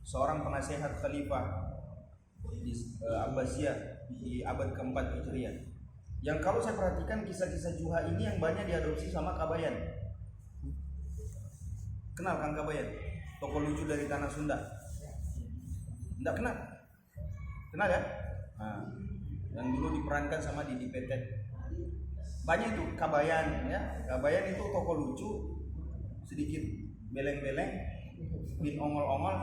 seorang penasehat khalifah di Abbasiyah di abad keempat Hijriah. Yang kalau saya perhatikan kisah-kisah Juha ini yang banyak diadopsi sama Kabayan. Kenal Kang Kabayan? Tokoh lucu dari tanah Sunda. Enggak kenal? Kenal ya? Nah, yang dulu diperankan sama Didi Petet. Banyak itu Kabayan ya. Kabayan itu tokoh lucu, sedikit beleng-beleng, bin ongol-ongol,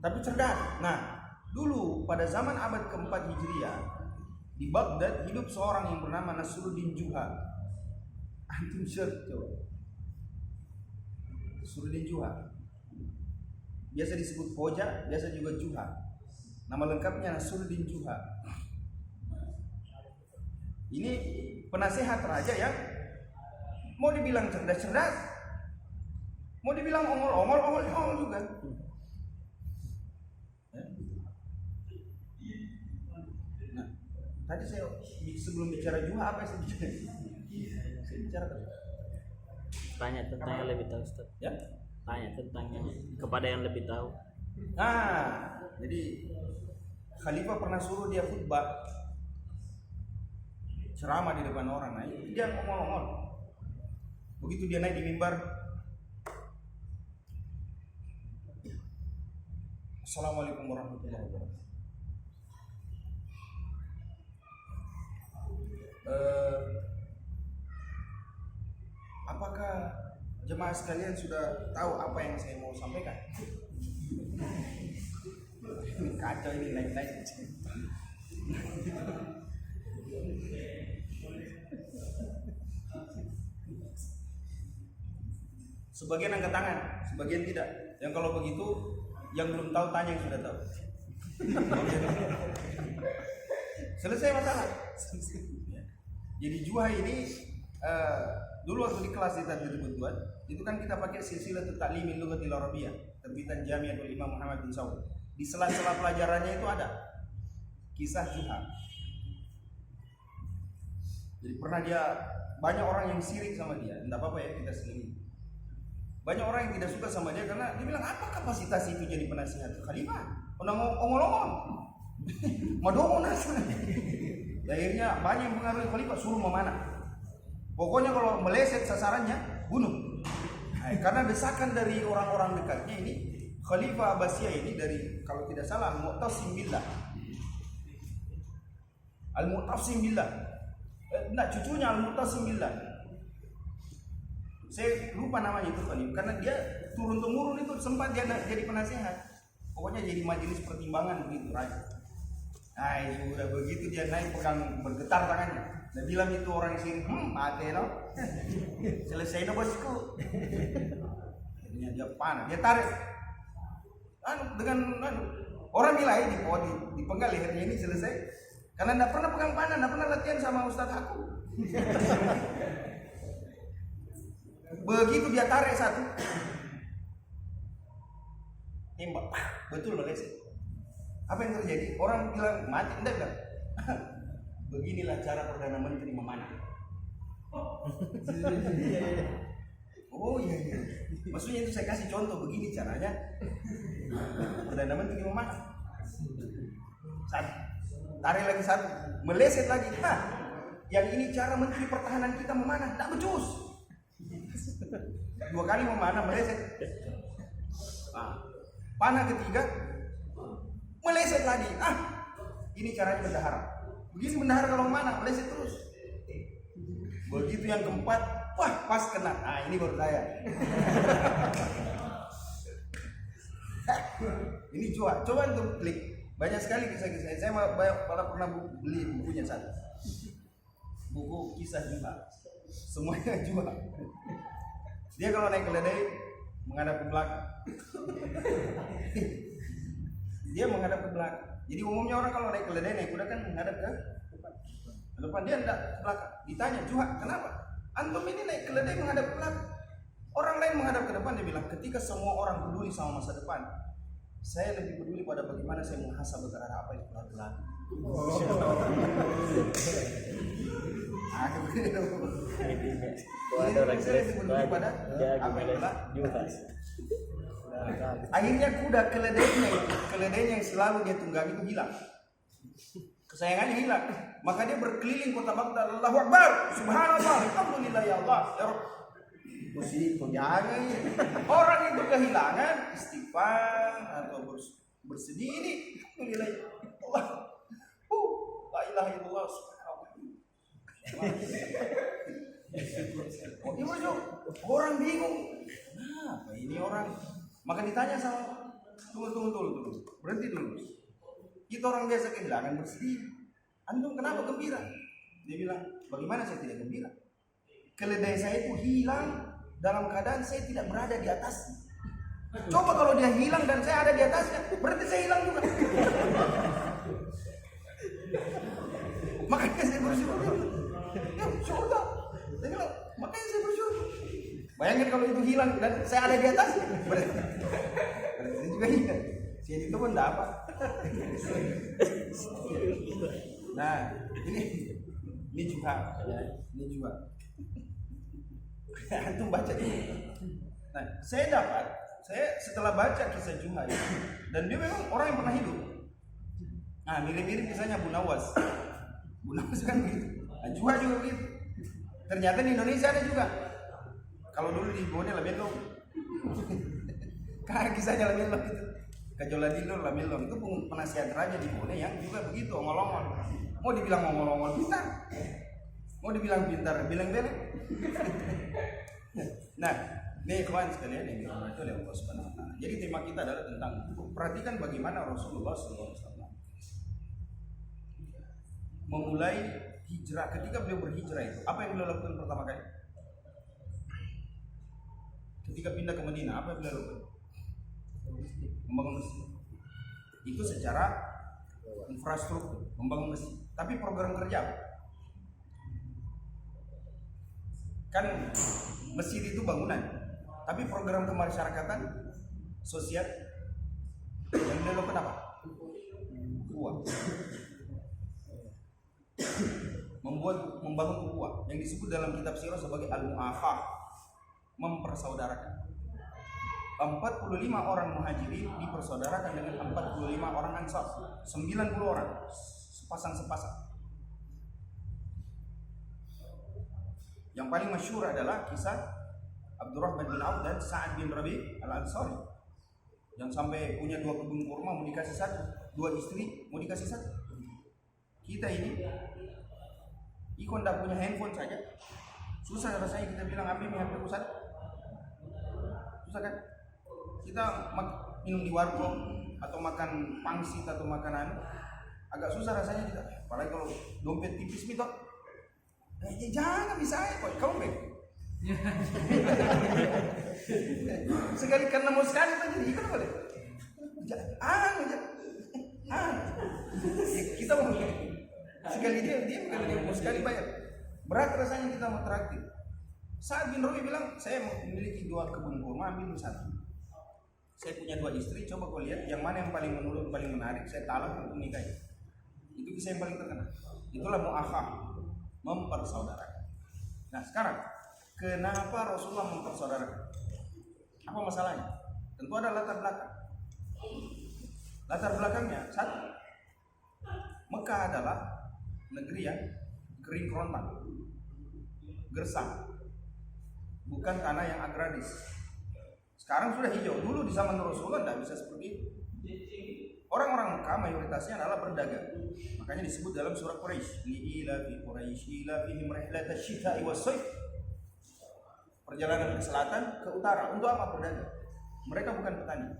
tapi cerdas. Nah, dulu pada zaman abad keempat Hijriah di Baghdad hidup seorang yang bernama Nasruddin Juha. Antum search coba. Nasruddin Juha. Biasa disebut Hoja, biasa juga Juha. Nama lengkapnya Nasruddin Juha. Ini penasehat raja yang mau dibilang cerdas-cerdas, mau dibilang ongol juga. Nah, tadi saya sebelum bicara Juha apa yang saya bicara? Saya bicara Tanya tentang yang lebih tahu, Ustaz. ya? Tanya tentangnya kepada yang lebih tahu. Nah, jadi Khalifah pernah suruh dia khutbah, ceramah di depan orang. Nah, dia ngomong-ngomong. Begitu dia naik di mimbar, Assalamualaikum warahmatullahi wabarakatuh. Apakah jemaah sekalian sudah tahu apa yang saya mau sampaikan? Kacau ini naik-naik. Sebagian angkat tangan, sebagian tidak. Yang kalau begitu, yang belum tahu tanya yang sudah tahu. Selesai masalah. Jadi Juha ini dulu waktu di kelas di Tadbir Butuan, itu kan kita pakai silsilah Ta'limil Lughatil Arabiyyah, terbitan Jamiatul Imam Muhammad bin Saud. Di sela-sela pelajarannya itu ada kisah Juha. Jadi pernah dia, banyak orang yang sirik sama dia. Tidak apa-apa ya kita sendiri. Banyak orang yang tidak suka sama dia karena dia bilang, apa kapasitas itu jadi penasihat khalifah? Ongol-ongol. Madongo nasa. Akhirnya banyak yang mengaruhi khalifah, suruh memanah. Pokoknya kalau meleset sasarannya, bunuh. Nah, karena desakan dari orang-orang dekatnya ini, Khalifah Abbasiyah ini dari, kalau tidak salah, Al-Mu'tasim Billah. Al-Mu'tasim Billah. Cucunya Al-Mu'tasim Billah. Saya lupa namanya itu Khalifah, karena dia turun-temurun itu sempat dia jadi penasihat. Pokoknya jadi majelis pertimbangan begitu, right? Nah, sudah begitu dia naik pegang bergetar tangannya. Dia bilang itu orang sini, mati lo. Selesai no bosku. Akhirnya dia panas, dia tarik. Dengan orang nilai di penggal lehernya ini selesai. Karena tidak pernah pegang panah, tidak pernah latihan sama ustadz aku. Begitu dia tarik satu, tembak, betul meleset. Apa yang terjadi? Orang bilang mati, enggak. Beginilah cara Perdana Menteri memanah. Oh iya. Maksudnya itu saya kasih contoh, begini caranya Perdana Menteri memanah. Satu, tarik lagi satu, meleset lagi. Nah, yang ini cara Menteri Pertahanan kita memanah, tidak becus. Dua kali memanah, meleset. Nah, panah ketiga, meleset lagi. Ini caranya bendahara. Begini bendahara kalau mana, meleset terus. Begitu yang keempat, wah pas kena. Nah ini baru saya. Ini coba untuk klik. Banyak sekali kisah-kisah. Saya malah pernah beli bukunya satu. Buku kisah Juha. Semuanya Juha. Dia kalau naik keledai menghadap ke belakang. Dia menghadap ke belakang. Jadi umumnya orang kalau naik keledai, naik kuda kan menghadap ke depan, dia enggak ke belakang. Ditanya, Juha, kenapa? Antum ini naik keledai menghadap ke belakang. Orang lain menghadap ke depan, dia bilang, ketika semua orang peduli sama masa depan, saya lebih peduli pada bagaimana saya menghasab terhadap apa itu telah berlalu. Ada orang peduli pada apa yang telah akhirnya kuda keledainya yang selalu dia tunggangi itu hilang. Kesayangannya hilang. Maka dia berkeliling kota Baghdad, Allahu Akbar, Subhanallah, Alhamdulillah ya Allah, ya Rabb. Mesti jangan orang itu kehilangan istighfar atau bersedih ini, Alhamdulillah ya Allah. La ilaha illallah, subhanallah. Orang bingung. Nah, ini orang. Maka ditanya sama, tunggu, berhenti dulu. Kita orang biasa kehilangan bersedih. Antum kenapa gembira? Dia bilang, bagaimana saya tidak gembira? Keledai saya itu hilang dalam keadaan saya tidak berada di atasnya. Coba kalau dia hilang dan saya ada di atasnya, berarti saya hilang juga. Makanya saya bersyukur. Ya, syukur. Dia bilang, makanya saya bersyukur. Bayangin kalau itu hilang dan saya ada di atas, berarti juga hilang. Saya itu pun enggak apa. Nah, ini juga, ini juga. Antum baca ini. Nah, saya setelah baca kisah Juha ini, dan dia memang orang yang pernah hidup. Nah, mirip-mirip kisahnya Bu Nawas. Bu Nawas kan gitu. Nah, Juha juga begitu. Ternyata di Indonesia ada juga. Kalau dulu di Bone Lamelong, kan kisahnya Lamelong itu, Kajoladino Lamelong itu penasihat raja di Bone yang juga begitu ongol-ongol. Mau dibilang ongol-ongol pintar, mau dibilang pintar, bilang belek. Nah, nih kawan sekalian yang dirahmati oleh Allah Subhanahu Wa Taala. Jadi tema kita adalah tentang perhatikan bagaimana Rasulullah SAW memulai hijrah, ketika beliau berhijrah itu, apa yang beliau lakukan pertama kali? Ketika pindah ke Madinah, apa yang beliau lakukan? Membangun masjid. Itu secara infrastruktur, membangun masjid. Tapi program kerja apa? Kan masjid itu bangunan, tapi program kemasyarakatan sosial yang beliau lakukan apa? Ukhuwah. Membangun ukhuwah yang disebut dalam kitab sirah sebagai al-mu'akhah, mempersaudarakan. 45 orang muhajirin dipersaudarakan dengan 45 orang ansar, 90 orang sepasang. Yang paling masyhur adalah kisah Abdurrahman bin Auf dan Sa'ad bin Rabi' al-Ansari yang sampai punya 2 kebun kurma mau dikasih 1, 2 istri mau dikasih 1. Kita ini ikon tidak punya handphone saja susah rasanya kita bilang ambil HP pusat, susah kan? Kita minum di warkop atau makan pangsit atau makanan agak susah rasanya kita, apalagi kalau dompet tipis mitok. Jangan bisa kok kamu baik. Sekali karena mau sekali aja ikut boleh. Kita mau sekali dia bukan dia mau sekali bayar. Berat rasanya kita mau traktir. Sa'ad bin Rabi bilang, saya memiliki 2 kebun kurma, ambil 1. Saya punya 2 istri, coba kau lihat yang mana yang paling menurut, paling menarik, saya talak untuk nikahi. Itu kisah yang paling terkenal. Itulah mu'akhah, mempersaudarakan. Nah sekarang, kenapa Rasulullah mempersaudarakan? Apa masalahnya? Tentu ada latar belakang. Latar belakangnya, 1, Mekah adalah negeri yang kering kerontang, gersang, bukan tanah yang agraris. Sekarang sudah hijau. Dulu di zaman Rasulullah tidak bisa seperti itu. Orang-orang Mekah mayoritasnya adalah berdagang. Makanya disebut dalam surah Quraisy, li'ilafi Quraisy ilafihim rihlatash shita'i was-shayf. Perjalanan ke selatan, ke utara. Untuk apa berdagang? Mereka bukan petani.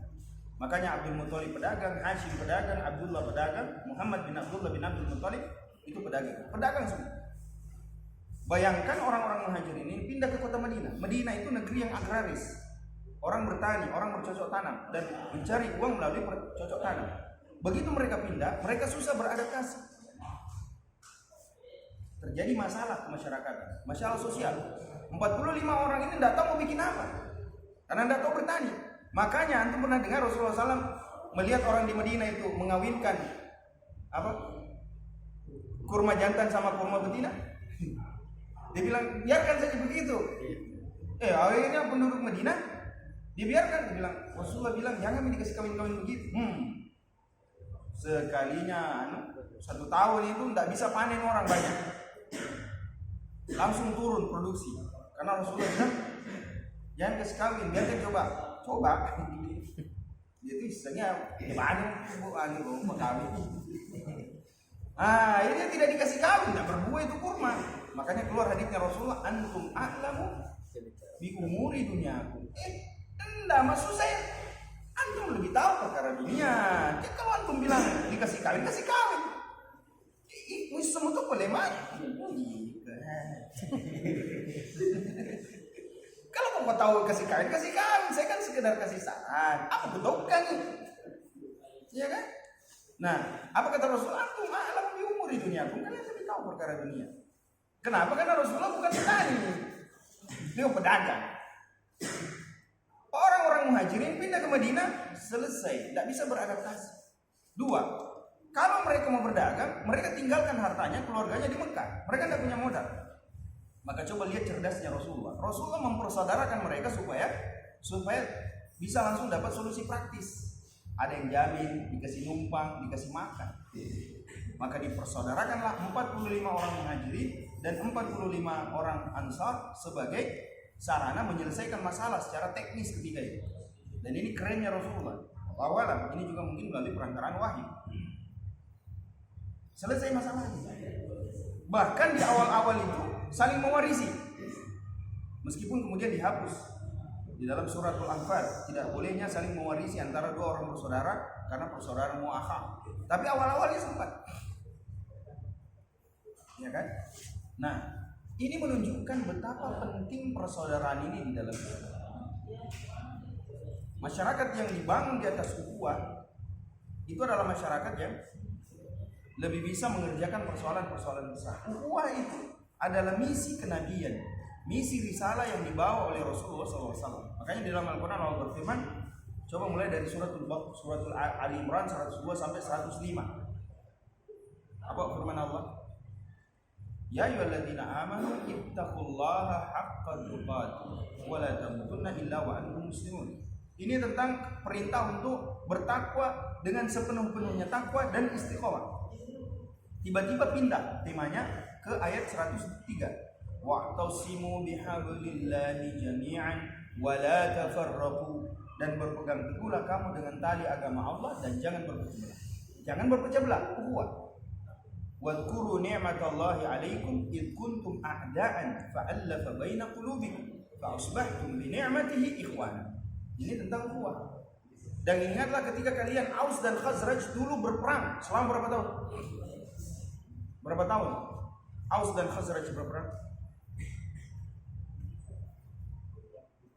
Makanya Abdul Muthalib pedagang, Hashim pedagang, Abdullah pedagang, Muhammad bin Abdullah bin Abdul Muthalib itu pedagang. Pedagang semua. Bayangkan orang-orang muhajirin ini pindah ke kota Madinah. Madinah itu negeri yang agraris. Orang bertani, orang bercocok tanam dan mencari uang melalui bercocok tanam. Begitu mereka pindah, mereka susah beradaptasi. Terjadi masalah kemasyarakatan, masalah sosial. 45 orang ini tidak tahu mau bikin apa, karena tidak tahu bertani. Makanya antum pernah dengar Rasulullah SAW melihat orang di Madinah itu mengawinkan apa? Kurma jantan sama kurma betina. Dia bilang biarkan saja begitu. Akhirnya penduduk Madinah dibiarkan, dia bilang, Rasulullah bilang jangan dikasih kawin-kawin begitu. Sekalinya 1 tahun itu tidak bisa panen orang banyak, langsung turun produksi. Karena Rasulullah bilang jangan kasih kawin, biarkan coba. Itu istilahnya banyak kawin. Ini tidak dikasih kawin, tidak berbuah itu kurma. Makanya keluar hadisnya Rasulullah, antum a'lamu bi umuri dunyakum. Enggak, maksud saya antum lebih tahu perkara dunia. Jadi kalau antum bilang dikasih kawin, kasih kawin. Ini semua itu boleh mati. Kalau mau tahu kasih kawin, saya kan sekedar kasih saran. Apa bedokkan ini? Iya kan? Nah, apa kata Rasulullah? Antum a'lamu bi umuri dunyakum. Kalian lebih tahu perkara dunia. Kenapa? Karena Rasulullah bukan petani. Dia pedagang. Orang-orang muhajirin pindah ke Madinah, selesai, tidak bisa beradaptasi. 2, kalau mereka mau berdagang, mereka tinggalkan hartanya, keluarganya di Mekah. Mereka tidak punya modal. Maka coba lihat cerdasnya Rasulullah. Rasulullah mempersaudarakan mereka supaya bisa langsung dapat solusi praktis. Ada yang jamin, dikasih numpang, dikasih makan. Maka dipersaudarakanlah 45 orang muhajirin dan 45 orang ansar sebagai sarana menyelesaikan masalah secara teknis ketiga itu. Dan ini kerennya Rasulullah. Awalan ini juga mungkin melalui perantaraan wahyu. Selesai masalahnya. Bahkan di awal-awal itu saling mewarisi. Meskipun kemudian dihapus di dalam surat Al-Anfal, tidak bolehnya saling mewarisi antara 2 orang bersaudara karena persaudaraan mu'akhah. Tapi awal-awalnya sempat. ya kan? Nah, ini menunjukkan betapa penting persaudaraan ini di dalam Islam. Masyarakat yang dibangun di atas ukhuwah itu adalah masyarakat yang lebih bisa mengerjakan persoalan-persoalan besar. Ukhuwah itu adalah misi kenabian, misi risalah yang dibawa oleh Rasulullah SAW. Makanya di dalam Al-Quran Allah berfirman, coba mulai dari suratul Ali Imran 102 sampai 105. Apa firman Allah? Ya ayyuhalladzina amanu ittaqullaha haqqa tuqatih wa la tamutunna illa wa antum muslimun. Ini tentang perintah untuk bertakwa dengan sepenuh-penuhnya takwa dan istiqomah. Tiba-tiba pindah temanya ke ayat 103. Wa'tasimu bihablillahi jami'an wa la tafarraqu, dan berpegang teguhlah kamu dengan tali agama Allah dan jangan berpecah belah. Jangan berpecah belah, ukhuwah. Wadhkuru ni'matallahi 'alaikum id kuntum a'da'an fa'alafa baina qulubikum fa asbahtum bi ni'matihi ikhwana. Ini tentang ukhuwah. Dan ingatlah ketika kalian Aus dan Khazraj dulu berperang selama berapa tahun? Berapa tahun Aus dan Khazraj berperang?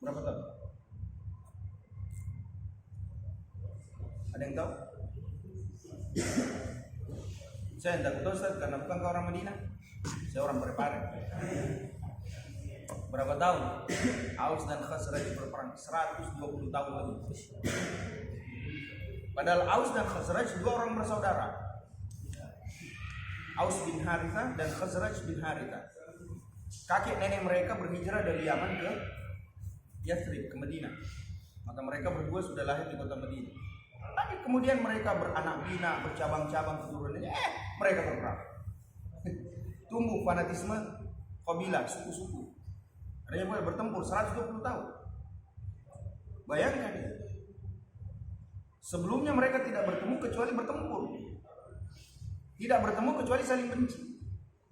Berapa tahun? Ada yang tahu? Saya tidak tahu Ustaz, karena bukan orang Madinah. Saya orang Parepare. Berapa tahun Aus dan Khazraj berperang? 120 tahun lagi. Padahal Aus dan Khazraj dua orang bersaudara, Aus bin Harithah dan Khazraj bin Harithah. Kakek nenek mereka berhijrah dari Yaman ke Yathrib, ke Madinah. Maka mereka berdua sudah lahir di kota Madinah. Tapi kemudian mereka beranak pinak, bercabang-cabang keturunannya, mereka berperang. Tumbuh fanatisme kabilah, suku-suku. Ada yang boleh bertempur 120 tahun. Bayangkan ya. Sebelumnya mereka tidak bertemu kecuali bertempur. Tidak bertemu kecuali saling benci.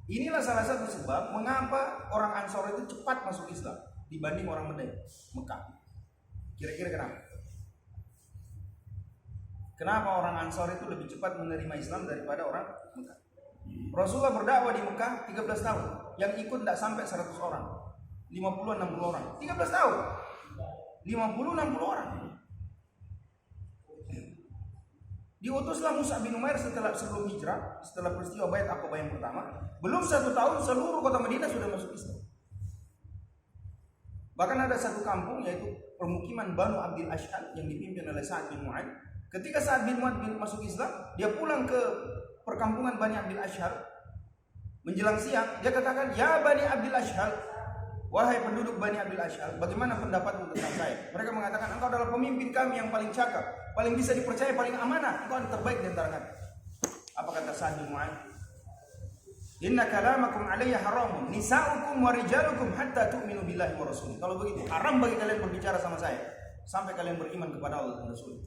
Inilah salah satu sebab mengapa orang Ansor itu cepat masuk Islam dibanding orang Mekah. Kira-kira kenapa? Kenapa orang Ansor itu lebih cepat menerima Islam daripada orang Mekah? Rasulullah berdakwah di Mekah 13 tahun. Yang ikut tidak sampai 100 orang. 50-60 orang. 13 tahun. 50-60 orang. Diutuslah Mus'ab bin Umair sebelum hijrah, setelah peristiwa Bait Aqabah yang pertama. Belum 1 tahun seluruh kota Madinah sudah masuk Islam. Bahkan ada satu kampung yaitu permukiman Banu Abdil Ashhal yang dipimpin oleh Sa'ad bin Mu'adz. Ketika Sa'ad bin Mu'adz masuk Islam, dia pulang ke perkampungan Bani Abdil Ashhal. Menjelang siang, dia katakan, "Ya Bani Abdil Ashhal, wahai penduduk Bani Abdil Ashhal, bagaimana pendapatmu tentang saya?" Mereka mengatakan, "Engkau adalah pemimpin kami yang paling cakap, paling bisa dipercaya, paling amanah. Engkau yang terbaik di antara kami." Apa kata Sa'ad bin Mu'adz? "Inna kalamakum alayya haramun, nisa'ukum wa rijalukum hatta tu'minu billahi wa rasulih." Kalau begitu, haram bagi kalian berbicara sama saya sampai kalian beriman kepada Allah dan Rasul.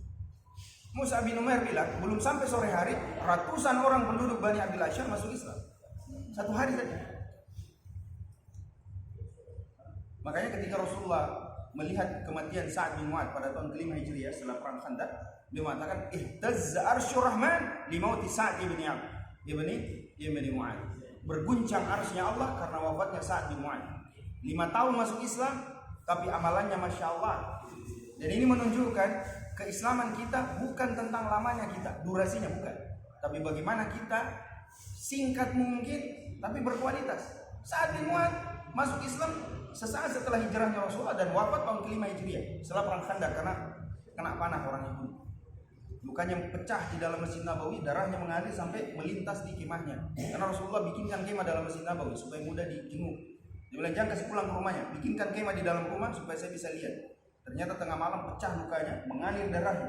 Mus'ab bin Umair bilang, belum sampai sore hari, ratusan orang penduduk Bani Abdil Ashhal masuk Islam. Satu hari saja. Makanya ketika Rasulullah melihat kematian Sa'ad bin Mu'adz pada tahun ke-5 Hijriah setelah perang Khandaq, dia mengatakan, "Ihtazza arsyur rahman li mauti Sa'ad bin Mu'adz." Berguncang arsy-Nya Allah karena wafatnya Sa'ad bin Mu'adz. 5 tahun masuk Islam, tapi amalannya Masya Allah. Dan ini menunjukkan keislaman kita bukan tentang lamanya kita, durasinya bukan, tapi bagaimana kita singkat mungkin tapi berkualitas. Sa'ad bin Mu'adz masuk Islam sesaat setelah hijrahnya Rasulullah dan wafat tahun ke-5 Hijriah setelah perang Khandaq karena kena panah orang Yahudi. Lukanya pecah di dalam Masjid Nabawi, darahnya mengalir sampai melintas di kemahnya. Karena Rasulullah bikinkan kemah dalam Masjid Nabawi supaya mudah dijenguk. Dia bilang, "Jangan kasih pulang ke rumahnya, bikinkan kemah di dalam rumah supaya saya bisa lihat." Ternyata tengah malam pecah lukanya, mengalir darahnya,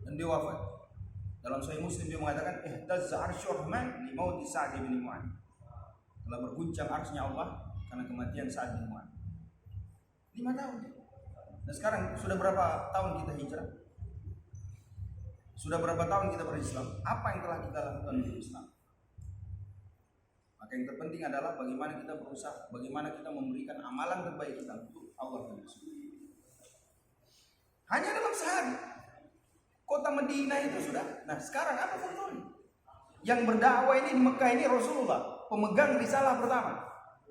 dan dia wafat. Dalam Sahih Muslim dia mengatakan, "Ihtazza arsyur rahman li mauti Sa'ad bin Mu'adz." Telah berguncang arsy-Nya Allah karena kematian Sa'ad bin Mu'adz. 5 tahun. Dan sekarang sudah berapa tahun kita hijrah? Sudah berapa tahun kita berislam? Apa yang telah kita lakukan untuk Islam? Maka yang terpenting adalah bagaimana kita berusaha, bagaimana kita memberikan amalan terbaik kita untuk Allah dan Rasul. Hanya dalam sehari kota Madinah itu sudah. Nah sekarang apa faktornya? Yang berdakwah ini di Mekah ini Rasulullah, pemegang risalah pertama.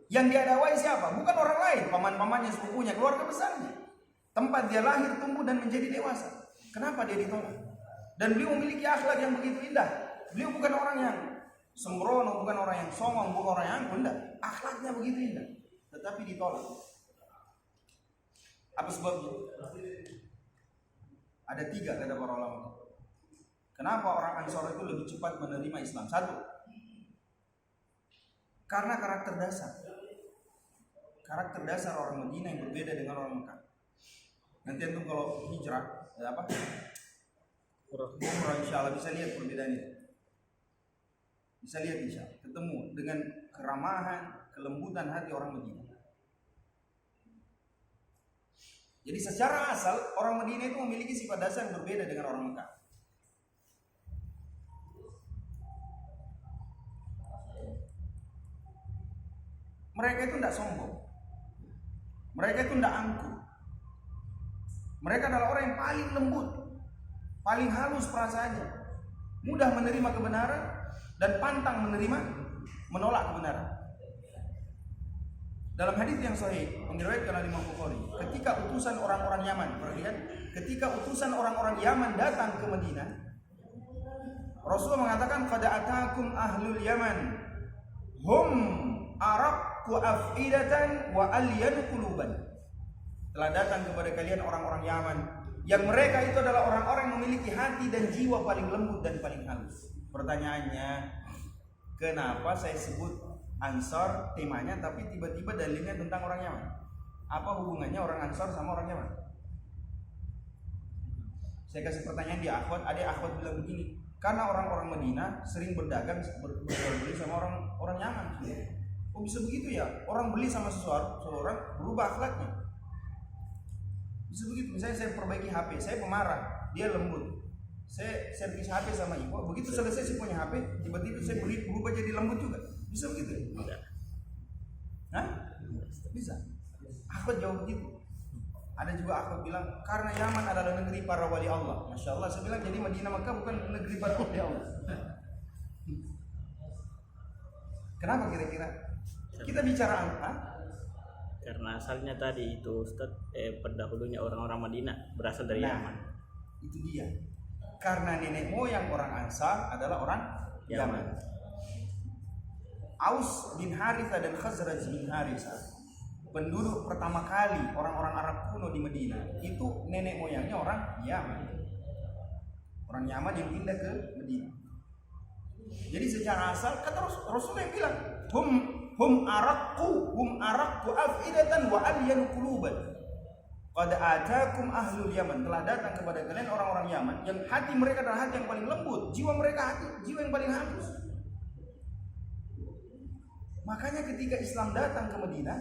Yang dia dakwai siapa? Bukan orang lain, paman-pamannya, sepupunya, keluarga besarnya. Tempat dia lahir, tumbuh dan menjadi dewasa. Kenapa dia ditolak? Dan beliau memiliki akhlak yang begitu indah. Beliau bukan orang yang sembrono, bukan orang yang songong, bukan orang yang angkuh, enggak. Akhlaknya begitu indah, tetapi ditolak. Apa sebabnya? Ada 3 kata para ulama. Kenapa orang Ansor itu lebih cepat menerima Islam? 1, karena karakter dasar. Karakter dasar orang Madinah yang berbeda dengan orang Mekah. Nanti antum kalau hijrah, ada apa? Umrah insyaallah bisa lihat perbedaannya. Bisa lihat insyaallah. Ketemu dengan keramahan, kelembutan hati orang Madinah. Jadi secara asal orang Madinah itu memiliki sifat dasar yang berbeda dengan orang Mekah. Mereka itu tidak sombong. Mereka itu tidak angkuh. Mereka adalah orang yang paling lembut, paling halus perasaannya, mudah menerima kebenaran dan pantang menolak kebenaran. Dalam hadis yang sahih yang diriwayatkan oleh Imam Bukhari, ketika utusan orang-orang Yaman, perhatikan, ketika utusan orang-orang Yaman datang ke Madinah, Rasulullah mengatakan, "Qad atakum ahlul Yaman, hum araqqu afidatan wa alyanu quluban." Telah datang kepada kalian orang-orang Yaman yang mereka itu adalah orang-orang yang memiliki hati dan jiwa paling lembut dan paling halus. Pertanyaannya, kenapa saya sebut Ansor temanya tapi tiba-tiba dalilnya tentang orang Yaman? Apa hubungannya orang Ansor sama orang Yaman? Saya kasih pertanyaan di akhwat, ada akhwat bilang begini, karena orang-orang Madinah sering berdagang beli sama orang Yaman. Oh bisa begitu ya? Orang beli sama seseorang berubah akhlaknya. Bisa begitu. Misalnya saya perbaiki HP, saya pemarah, dia lembut. Saya servis HP sama ibu, begitu selesai saya punya HP, tiba-tiba saya berubah jadi lembut juga. Bisa begitu? Hah? Bisa. Aku jawab begitu. Ada juga aku bilang karena Yaman adalah negeri para wali Allah. Masya Allah, saya bilang jadi Madinah Makkah bukan negeri para wali Allah. Kenapa kira-kira? Kita bicara apa? Karena asalnya tadi itu Ustaz, pendahulunya orang-orang Madinah berasal dari Yaman. Itu dia. Karena nenek moyang orang Ansar adalah orang Yaman. Aus bin Harithah dan Khazraj bin Harithah, penduduk pertama kali orang-orang Arab kuno di Madinah, itu nenek moyangnya orang Yaman. Orang Yaman yang pindah ke Madinah. Jadi secara asal kata Rasulullah yang bilang, hum araqqu afidatan wa alyanu quluban. Qad atakum ahlul Yaman, telah datang kepada kalian orang-orang Yaman yang hati mereka adalah hati yang paling lembut, jiwa mereka jiwa yang paling halus. Makanya ketika Islam datang ke Madinah,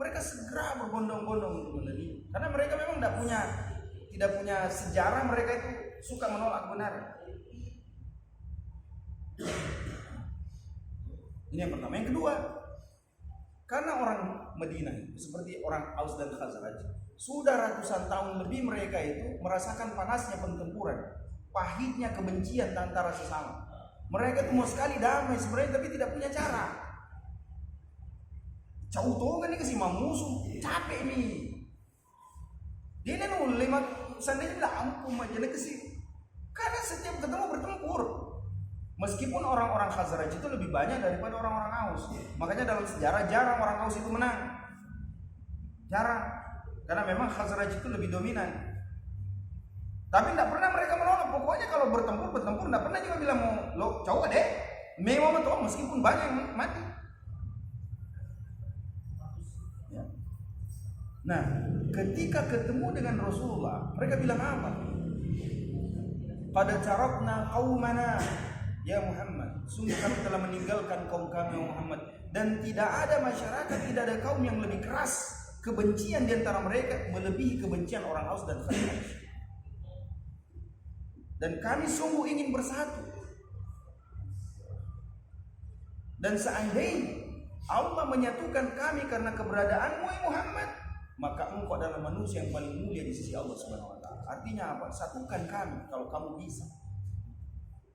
mereka segera berbondong-bondong untuk menerima. Karena mereka memang tidak punya sejarah mereka itu suka menolak kebenaran. Ini yang pertama. Yang kedua, karena orang Madinah itu seperti orang Aus dan Khazraj, sudah ratusan tahun lebih mereka itu merasakan panasnya pertempuran, pahitnya kebencian antara sesama. Mereka itu mau sekali damai sebenarnya tapi tidak punya cara. Cauto kan ini kasih musuh, capek nih. Dia kan lewat seandainya bilang ampun aja kasih. Karena setiap ketemu bertempur. Meskipun orang-orang Khazraj itu lebih banyak daripada orang-orang Aus. Makanya dalam sejarah jarang orang Aus itu menang. Jarang. Karena memang Khazraj itu lebih dominan. Tapi tidak pernah mereka menolak. Pokoknya kalau bertempur tidak pernah juga bilang mau lo coba deh. Memang betul meskipun banyak yang mati. Ya. Nah, ketika ketemu dengan Rasulullah, mereka bilang apa? Qad tarakna qaumana ya Muhammad, sungguh kami telah meninggalkan kaum kami ya Muhammad, dan tidak ada masyarakat, tidak ada kaum yang lebih keras kebencian di antara mereka melebihi kebencian orang Aus dan Khazraj. Dan kami sungguh ingin bersatu. Dan seandainya Allah menyatukan kami karena keberadaanmu ya Muhammad, maka engkau adalah manusia yang paling mulia di sisi Allah Subhanahu wa taala. Artinya apa? Satukan kami kalau kamu bisa.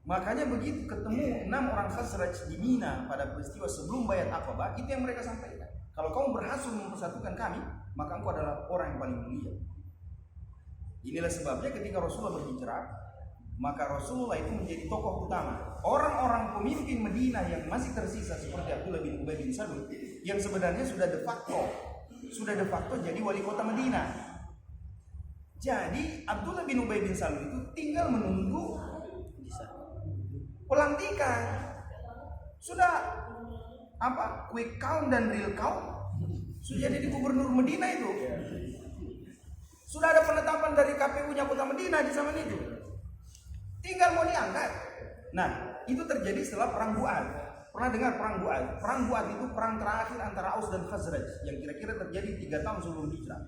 Makanya begitu ketemu 6 orang Khazraj di Mina pada peristiwa sebelum Bayat Aqabah, itu yang mereka sampaikan. Kalau kamu berhasil mempersatukan kami, maka engkau adalah orang yang paling mulia. Inilah sebabnya ketika Rasulullah berhijrah, maka Rasulullah itu menjadi tokoh utama. Orang-orang pemimpin Madinah yang masih tersisa seperti Abdullah bin Ubay bin Salul, yang sebenarnya sudah de facto jadi wali kota Madinah. Jadi Abdullah bin Ubay bin Salul itu tinggal menunggu pelantikan. Sudah quick count dan real count sudah jadi gubernur Madinah itu. Sudah ada penetapan dari KPU-nya kota Madinah di zaman itu. Tinggal mau diangkat. Nah, itu terjadi setelah perang Bu'ad. Pernah dengar perang Bu'ad? Perang Bu'ad itu perang terakhir antara Aus dan Khazraj yang kira-kira terjadi 3 tahun sebelum hijrah.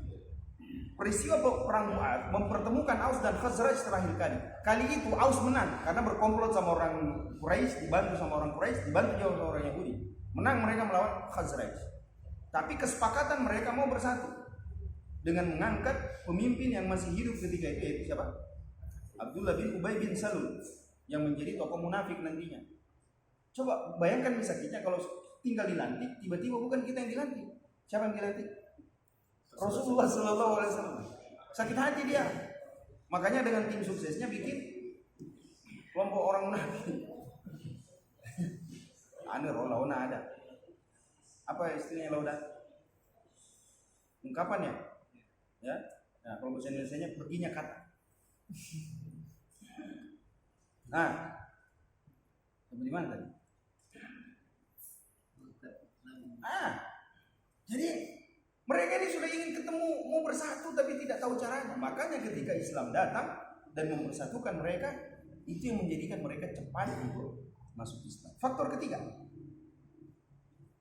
Peristiwa perang Bu'ad mempertemukan Aus dan Khazraj terakhir kali. Kali itu Aus menang karena berkomplot sama orang Quraisy, dibantu sama orang Quraisy, dibantu juga sama orang Yahudi. Menang mereka melawan Khazraj. Tapi kesepakatan mereka mau bersatu dengan mengangkat pemimpin yang masih hidup ketika itu, yaitu siapa? Abdullah bin Ubay bin Salul yang menjadi tokoh munafik nantinya. Coba bayangkan misalnya kalau tinggal dilantik, tiba-tiba bukan kita yang dilantik. Siapa yang dilantik? Rasulullah Sallallahu Alaihi Wasallam. Sakit hati dia. Makanya dengan tim suksesnya bikin kelompok orang munafik. Launa ada. Apa istilahnya lauda? Ungkapannya, ya. Nah, kalau bahasa Indonesianya perginya kata. Nah, sampai di mana tadi? Jadi mereka ini sudah ingin ketemu, mau bersatu tapi tidak tahu caranya. Makanya ketika Islam datang dan mempersatukan mereka, itu yang menjadikan mereka cepat untuk masuk Islam. Faktor ketiga.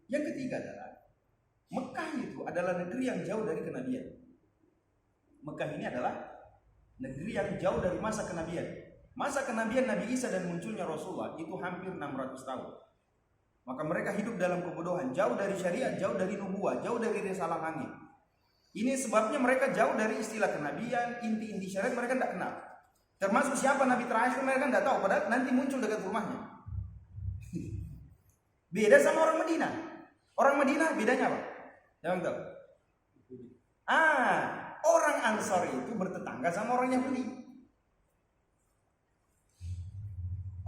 Yang ketiga adalah Mekah itu adalah negeri yang jauh dari kenabian. Mekah ini adalah negeri yang jauh dari masa kenabian. Masa kenabian Nabi Isa dan munculnya Rasulullah itu hampir 600 tahun. Maka mereka hidup dalam kebodohan, jauh dari syariat, jauh dari nubuah, jauh dari risalah langit. Ini sebabnya mereka jauh dari istilah kenabian, inti-inti syariat mereka tidak kenal. Termasuk siapa Nabi terakhir mereka tidak tahu, padahal nanti muncul dekat rumahnya. Beda sama orang Madinah. Orang Madinah bedanya apa? Jangan tahu. Orang Ansar itu bertetangga sama orang Yahudi.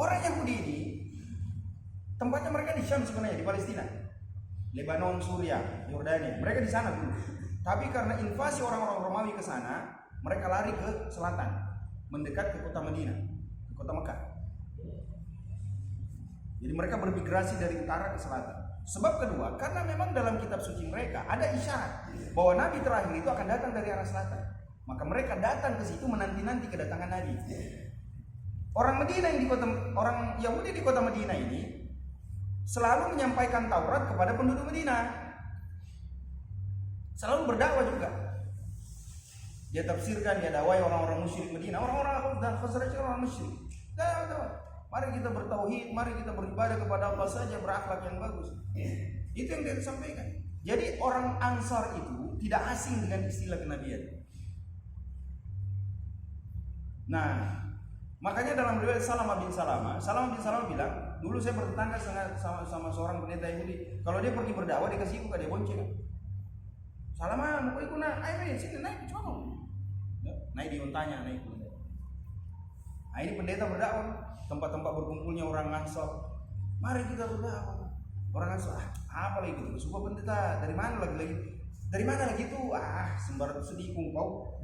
Orang Yahudi ini tempatnya mereka di Syam sebenarnya, di Palestina, Lebanon, Suriah, Yordania. Mereka di sana dulu. Tapi karena invasi orang-orang Romawi ke sana, mereka lari ke selatan, mendekat ke kota Madinah, ke kota Mekah. Jadi mereka bermigrasi dari utara ke selatan. Sebab kedua, karena memang dalam kitab suci mereka ada isyarat bahwa Nabi terakhir itu akan datang dari arah selatan. Maka mereka datang ke situ menanti-nanti kedatangan Nabi. Orang Yahudi di kota Madinah ini selalu menyampaikan Taurat kepada penduduk Madinah. Selalu berdakwah juga. Dia tafsirkan, dia dakwai orang-orang musyrik Madinah, orang-orang dan Khazraj orang musyrik. Mari kita bertauhid, mari kita beribadah kepada Allah saja, berakhlak yang bagus. Itu yang dia sampaikan. Jadi orang Ansar itu tidak asing dengan istilah kenabian. Nah, makanya dalam riwayat Salamah bin Salamah bilang, dulu saya bertetangga sama seorang pendeta Yahudi. Kalau dia pergi berdakwah, dia kasih ikut, dia bonceng. Salamah, mau ikut ayo sini naik, coba. Naik di untanya, naik. Nah, ini pendeta berdakwah. Tempat-tempat berkumpulnya orang Ansar. Mari kita berdakwah. Orang Ansar, apa lagi itu? Sumpah pendeta, dari mana lagi? Dari mana lagi itu? Sembarang sedih kau.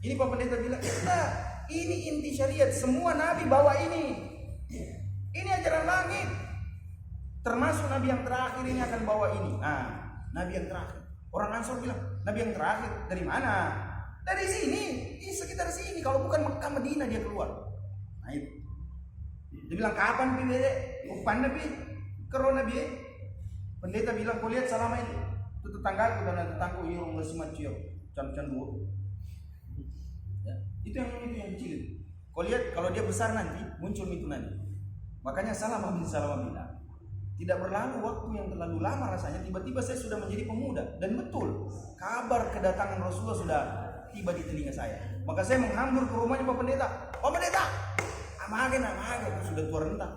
Ini Pak Pendeta bilang, ini inti syariat. Semua Nabi bawa ini. Ini ajaran langit. Termasuk Nabi yang terakhir ini akan bawa ini. Nabi yang terakhir. Orang Ansar bilang, Nabi yang terakhir dari mana? Dari sini, ini sekitar sini. Kalau bukan Mekah Madinah dia keluar. Nah itu. Dia bilang kapan pi bede? Kapan pi? Corona bi? Pendeta bilang kau lihat Salamah itu tetanggaku dan tetanggaku yang ngesimat cium, can dua. Ya, itu yang kecil. Kau lihat kalau dia besar nanti muncul itu nanti. Makanya Salamah bin Salamah bilang, tidak berlalu waktu yang terlalu lama rasanya tiba-tiba saya sudah menjadi pemuda dan betul kabar kedatangan Rasulullah sudah tiba di telinga saya. Maka saya menghambur ke rumahnya Pak Pendeta. Pak Pendeta, mage itu sudah tua renta.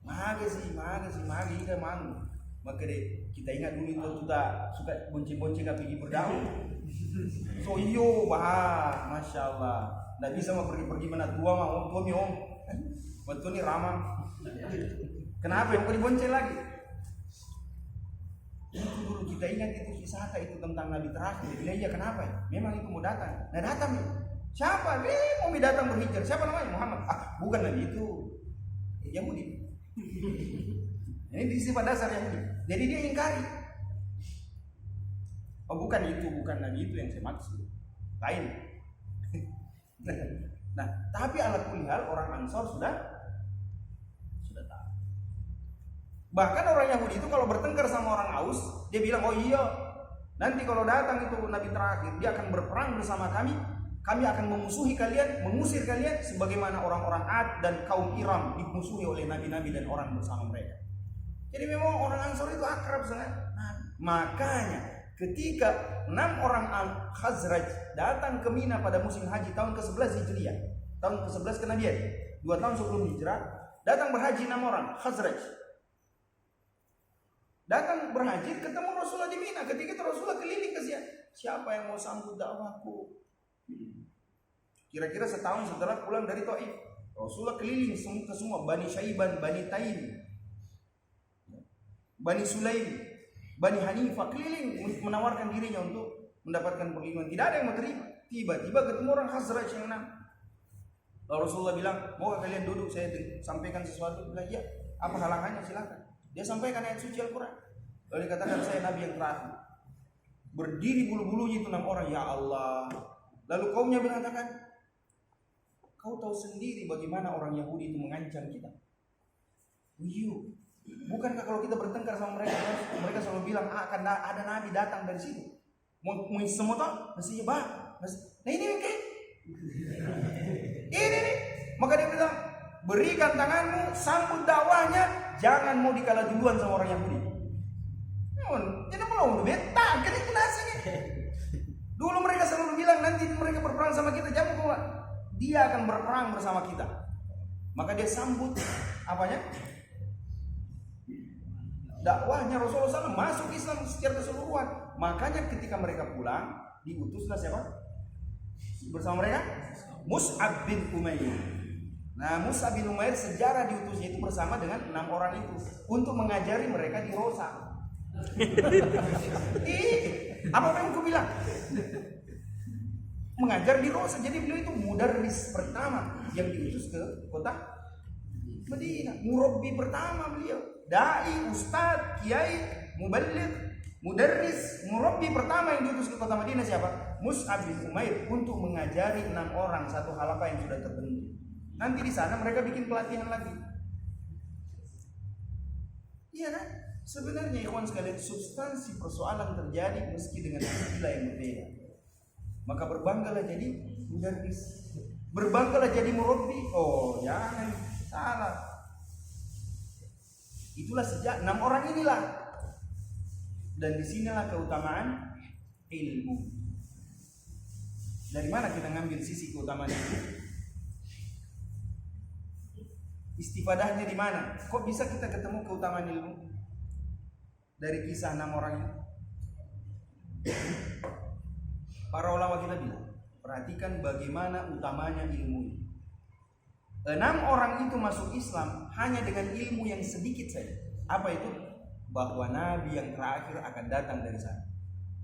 Mage sih, ida mangu. Maka deh kita ingat dulu itu kita suka bonceng-bonceng pergi berdaun. So iyo masya Allah. Nggak bisa mau pergi mana tua mah om tua mi om. Waktu ini ramah. Kenapa yang mau dibonceng lagi? Itu dulu kita ingat itu kisah itu tentang Nabi terakhir. Dia bilang iya kenapa? Memang itu mau datang. Nah datang nih. Siapa? Mau datang berhijrah. Siapa namanya? Muhammad. Bukan Nabi itu. Yahudi. Ini di sifat dasar Yahudi. Jadi dia ingkari. Oh bukan itu, bukan Nabi itu yang saya maksud. Lain. Nah, tapi ala kulli hal orang Ansor sudah tahu. Bahkan orang Yahudi itu kalau bertengkar sama orang Aus, dia bilang, "Oh iya, nanti kalau datang itu Nabi terakhir, dia akan berperang bersama kami. Kami akan memusuhi kalian, mengusir kalian sebagaimana orang-orang Ad dan kaum Iram dimusuhi oleh nabi-nabi dan orang bersama mereka." Jadi memang orang Ansor itu akrab sangat. Nah, makanya ketika 6 orang Khazraj datang ke Mina pada musim haji tahun ke-11 Hijriah, tahun ke-11 kenabian, 2 tahun sebelum hijrah, datang berhaji 6 orang Khazraj. Datang berhaji ketemu Rasulullah di Mina. Ketika itu Rasulullah keliling ke siapa yang mau sambut dakwahku. Kira-kira setahun setelah pulang dari Taif, Rasulullah keliling ke semua Bani Syaiban, Bani Taim, Bani Sulaim, Bani Hanifah, keliling menawarkan dirinya untuk mendapatkan perlindungan. Tidak ada yang mau terima. Tiba-tiba ketemu orang Khazraj yang 6. Lalu Rasulullah bilang, "Mau kalian duduk, saya sampaikan sesuatu." Bilang, "Ya, apa halangannya, silakan." Dia sampaikan ayat suci Al-Quran. Lalu dikatakan, "Saya Nabi yang terakhir." Berdiri bulu-bulunya itu 6 orang, ya Allah. Lalu kaumnya mengatakan, "Kau tahu sendiri bagaimana orang Yahudi itu mengancam kita. Iya. Bukankah kalau kita bertengkar sama mereka selalu bilang akan ada nabi datang dari sini. Mau semua tahu? Mestinya bah. Nah ini kayak ini nih. Maka dia bilang, berikan tanganmu, sambut dakwahnya, jangan mau dikalah duluan sama orang Yahudi. Jadi belum beta, kan itu nasinya. Dulu mereka selalu bilang nanti mereka berperang sama kita, jangan kok. Dia akan berperang bersama kita. Maka dia sambut apanya? Dakwahnya Rasulullah SAW masuk Islam secara keseluruhan. Makanya ketika mereka pulang, diutuslah siapa? Bersama mereka Mus'ab bin Umair. Nah, Mus'ab bin Umair sejarah diutusnya itu bersama dengan 6 orang itu untuk mengajari mereka di Rosa. Apa yang aku bilang? Mengajar di Rosa. Jadi beliau itu mudarris pertama yang diutus ke kota Madinah. Murabbi pertama beliau. Dai, ustaz, kiai, muballigh, mudarris, murabbi pertama yang diutus ke kota Madinah siapa? Mus'ab bin Umair untuk mengajari 6 orang satu halaqah yang sudah terbentuk. Nanti di sana mereka bikin pelatihan lagi. Iya kan? Sebenarnya ikhwan sekalian, substansi persoalan terjadi meski dengan istilah yang berbeda. Maka berbanggalah jadi mudarris, berbanggalah jadi murabbi. Oh, jangan salah. Itulah sejak 6 orang inilah. Dan disinilah keutamaan ilmu. Dari mana kita ngambil sisi keutamaan itu? Istifadahnya di mana? Kok bisa kita ketemu keutamaan ilmu? Dari kisah 6 orang ini. Para ulama kita bilang, perhatikan bagaimana utamanya ilmu. 6 orang itu masuk Islam hanya dengan ilmu yang sedikit saja. Apa itu? Bahwa Nabi yang terakhir akan datang dari sana.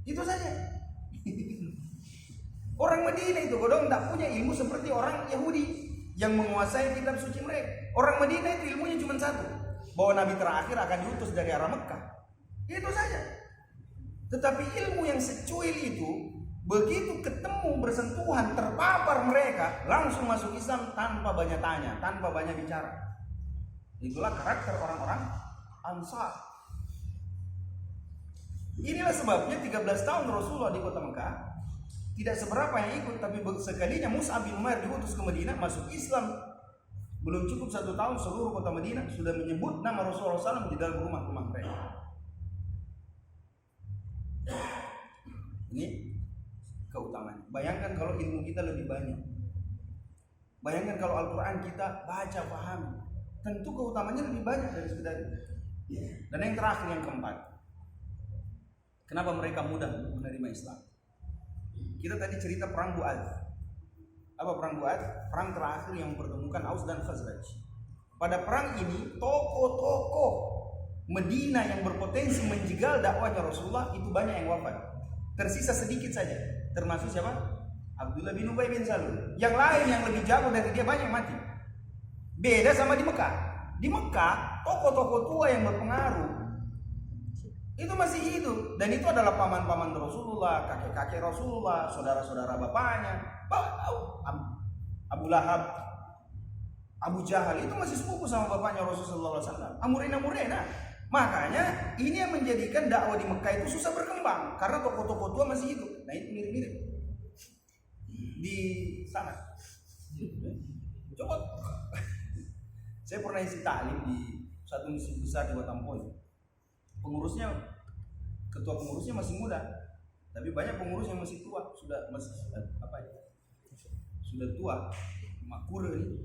Itu saja. Orang Madinah itu kodong tidak punya ilmu seperti orang Yahudi yang menguasai kitab suci mereka. Orang Madinah itu ilmunya cuma satu, bahwa Nabi terakhir akan diutus dari arah Mekah. Itu saja. Tetapi ilmu yang secuil itu, begitu ketemu bersentuhan terpapar mereka, langsung masuk Islam tanpa banyak tanya, tanpa banyak bicara. Itulah karakter orang-orang Ansar. Inilah sebabnya 13 tahun Rasulullah di kota Mekah tidak seberapa yang ikut, tapi sekalinya Mus'ab bin Umair diutus ke Madinah masuk Islam. Belum cukup 1 tahun seluruh kota Madinah sudah menyebut nama Rasulullah SAW di dalam rumah-rumah mereka. Ini keutamaan. Bayangkan kalau ilmu kita lebih banyak. Bayangkan kalau Al-Quran kita baca, pahami, tentu keutamanya lebih banyak dari sekedar itu. Dan yang terakhir, yang keempat, kenapa mereka mudah menerima Islam? Kita tadi cerita perang Bu'ad. Apa perang Bu'ad? Perang terakhir yang mempertemukan Aus dan Khazraj. Pada perang ini, tokoh-tokoh Medina yang berpotensi menjegal dakwahnya Rasulullah itu banyak yang wafat. Tersisa sedikit saja. Termasuk siapa? Abdullah bin Ubay bin Salul. Yang lain yang lebih jago dari dia banyak mati. Beda sama di Mekah. Di Mekah, tokoh-tokoh tua yang berpengaruh itu masih hidup, dan itu adalah paman-paman Rasulullah, kakek-kakek Rasulullah, saudara-saudara bapaknya. Abu Lahab, Abu Jahal itu masih sepupu sama bapaknya Rasulullah SAW. Amurena. Makanya ini yang menjadikan dakwah di Mekah itu susah berkembang karena tokoh-tokoh tua masih hidup. Nah, itu mirip-mirip di sana. Coba, saya pernah isi taklim di satu masjid besar di Batampoin. Ketua pengurusnya masih muda, tapi banyak pengurus yang masih tua, sudah tua, makure ini,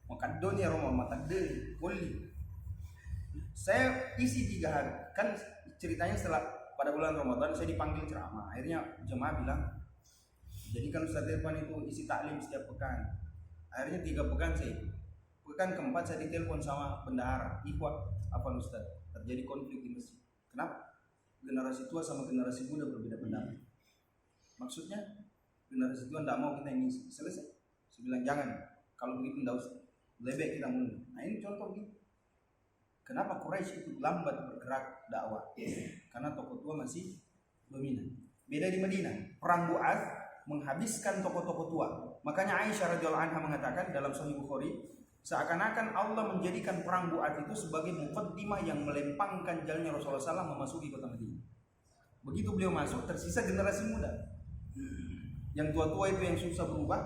makadon ya Roma, makadon, koli. Saya isi 3 hari, kan ceritanya setelah pada bulan Ramadan saya dipanggil ceramah, akhirnya jemaah bilang, jadi kan Ustaz Irfan itu isi taklim setiap pekan, akhirnya 3 pekan saya. Pekan keempat saya ditelepon sama bendahara, "Ikhwan, apa Ustaz? Terjadi konflik di masjid. Kenapa? Generasi tua sama generasi muda berbeda pendapat. Maksudnya generasi tua tidak mau kita ini selesai." Saya bilang, "Jangan, kalau begitu tidak usah. Lebih kita mundur." Nah, ini contoh gitu. Kenapa Quraisy itu lambat bergerak dakwah? Karena tokoh tua masih dominan. Beda di Madinah, perang Bu'ad menghabiskan tokoh-tokoh tua. Makanya Aisyah radhiyallahu anha mengatakan dalam Sahih Bukhari, seakan-akan Allah menjadikan perang Bu'ad itu sebagai muqaddimah yang melempangkan jalannya Rasulullah SAW memasuki kota Madinah. Begitu beliau masuk, tersisa generasi muda. Yang tua-tua itu yang susah berubah,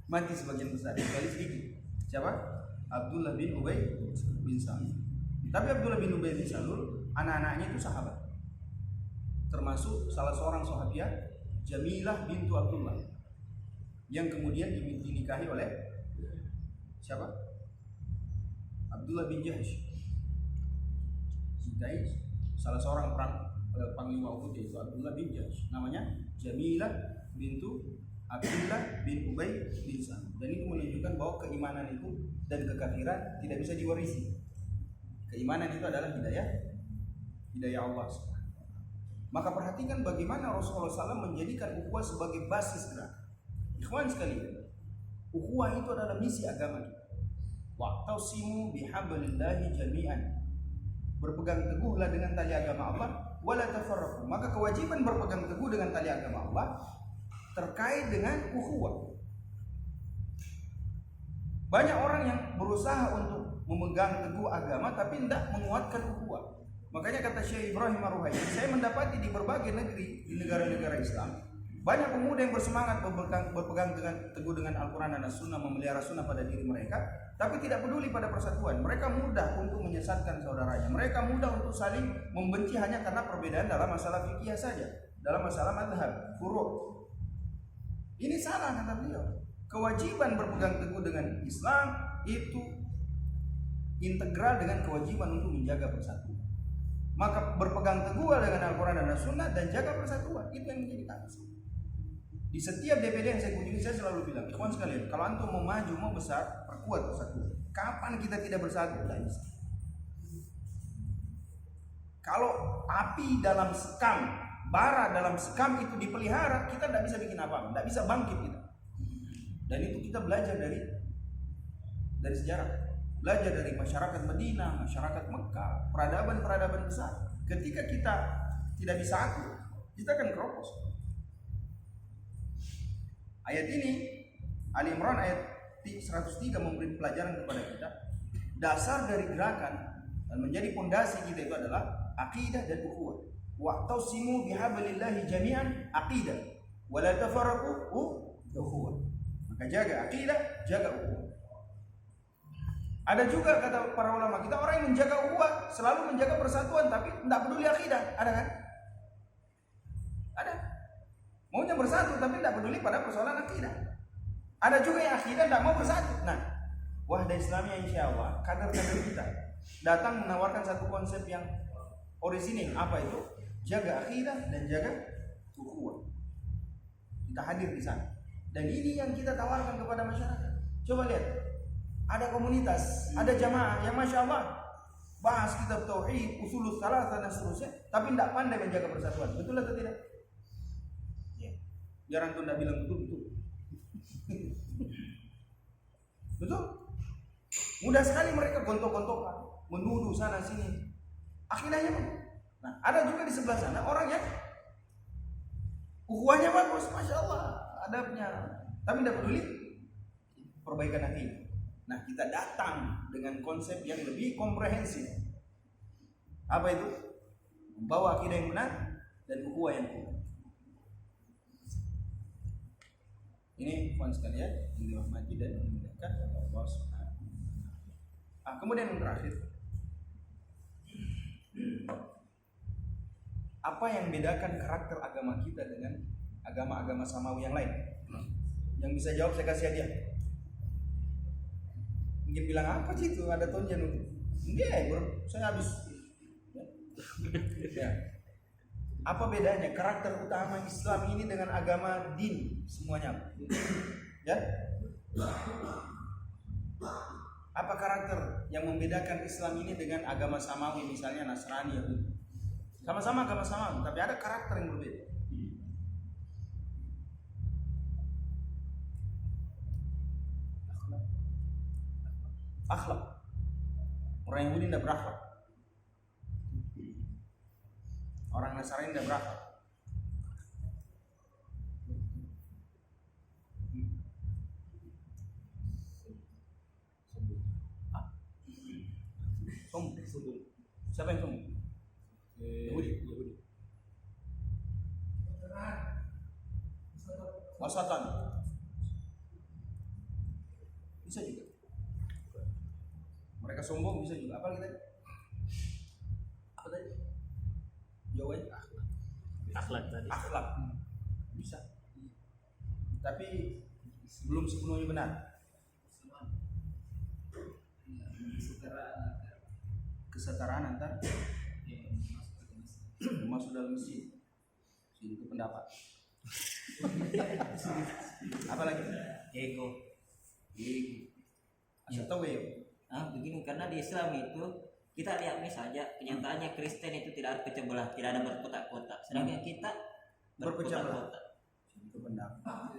mati sebagian besar, sekali sedikit. Siapa? Abdullah bin Ubay bin Salul. Tapi Abdullah bin Ubay bin Salul, anak-anaknya itu sahabat. Termasuk salah seorang sahabiah, Jamilah bintu Abdullah, yang kemudian dinikahi oleh siapa? Abdullah bin Jahsh. Nikahi salah seorang panglima Uhud, yaitu Abdullah bin Jahsh. Namanya Jamilah bintu Abdullah bin Ubay bin Salul. Dan itu menunjukkan bahwa keimanan itu dan kekafiran tidak bisa diwarisi. Keimanan itu adalah hidayah Allah. Maka perhatikan bagaimana Rasulullah SAW menjadikan ukhuwah sebagai basis gerak. Ikhwan sekalian, ukhuwah itu adalah misi agama kita. Wa'tasimu bihablillahi jami'an. Berpegang teguhlah dengan tali agama Allah, wala tafarraqu. Maka kewajiban berpegang teguh dengan tali agama Allah terkait dengan ukhuwah. Banyak orang yang berusaha untuk memegang teguh agama tapi tidak menguatkan ukhuwah. Makanya kata Syekh Ibrahim Ar-Ruhaili, saya mendapati di berbagai negeri, di negara-negara Islam, banyak pemuda yang bersemangat berpegang teguh dengan Al-Quran dan As-Sunnah, memelihara sunnah pada diri mereka, tapi tidak peduli pada persatuan. Mereka mudah untuk menyesatkan saudaranya. Mereka mudah untuk saling membenci hanya karena perbedaan dalam masalah fikih saja, dalam masalah madhab, furu'. Ini salah kata beliau. Kewajiban berpegang teguh dengan Islam itu integral dengan kewajiban untuk menjaga persatuan. Maka berpegang teguh dengan Al-Quran dan As-Sunnah dan jaga persatuan, itu yang menjadi kunci. Di setiap DPD yang saya kunjungi, saya selalu bilang, ikhwan sekalian, kalau antum mau maju, mau besar, perkuat persatuan. Kapan kita tidak bersatu? Tidak bisa. Kalau api dalam sekam, bara dalam sekam itu dipelihara, kita tidak bisa bikin apa-apa, tidak bisa bangkit kita. Dan itu kita belajar dari sejarah, belajar dari masyarakat Madinah, masyarakat Mekah, peradaban-peradaban besar. Ketika kita tidak bisa aku, kita akan keropos. Ayat ini, Ali Imran ayat 103 memberi pelajaran kepada kita. Dasar dari gerakan dan menjadi fondasi kita itu adalah akidah dan ukhuwah. Wa'tasimu bihablillahi jami'an, aqidah, wa la tafarraqu, ukhuwah. Maka jaga akidah, jaga ukhuwah. Ada juga kata para ulama kita, orang yang menjaga ukhuwah selalu menjaga persatuan tapi tidak peduli akidah. Ada kan? Ada. Maunya bersatu tapi tidak peduli pada persoalan akidah. Ada juga yang akidah tidak mau bersatu. Nah, Wahdah Islamiyah insya Allah kader-kader kita datang menawarkan satu konsep yang orisinil. Apa itu? Jaga akidah dan jaga ukhuwah. Kita hadir di sana. Dan ini yang kita tawarkan kepada masyarakat. Coba lihat, ada komunitas, ada jamaah yang masya Allah bahas kitab tauhid, usulul tsalatsa dan seterusnya, tapi tidak pandai menjaga persatuan. Betul atau tidak? Ya. Biar antum tidak bilang betul. Betul? Mudah sekali mereka gontok-gontokan, menuduh sana sini. Akidahnya bagus. Nah, ada juga di sebelah sana orang yang ukhuwahnya bagus, masya Allah, adabnya, tapi tidak peduli perbaikan akidah. Nah, kita datang dengan konsep yang lebih komprehensif. Apa itu? Membawa akidah yang benar dan ukhuwah yang kuat. Ini kawan sekalian yang dirahmati dan dimuliakan oleh Allah Subhanahu wa taala. Kemudian yang terakhir, apa yang membedakan karakter agama kita dengan agama-agama samawi yang lain? Yang bisa jawab saya kasih hadiah. Mungkin bilang apa sih itu? Ada tonnya nih. Enggak, bro. Saya habis. Ya. Apa bedanya karakter utama Islam ini dengan agama din semuanya? Ya. Apa karakter yang membedakan Islam ini dengan agama samawi, misalnya Nasrani, Yahudi? Sama-sama agama samawi, tapi ada karakter yang berbeda. Akhlak. Orang Yahudi tidak berakhlak. Orang Nasrani tidak berakhlak. Sombong. Siapa yang sombong? Yahudi. Wasatan. Bisa juga. Mereka sombong bisa juga. Apa kita? Apa tadi? Jawabannya Akhlak tadi. Akhlak. Bisa. Tapi belum sepenuhnya benar. Kesetaraan antar masuk dalam masjid. Itu pendapat. Apa lagi? Ego. Asal tahu ya. Begini, karena di Islam itu kita lihat misalnya kenyataannya Kristen itu tidak ada pecah belah, tidak ada berkotak-kotak. Sedangkan kita Berpecah belah. berkotak-kotak. Itu pendapat.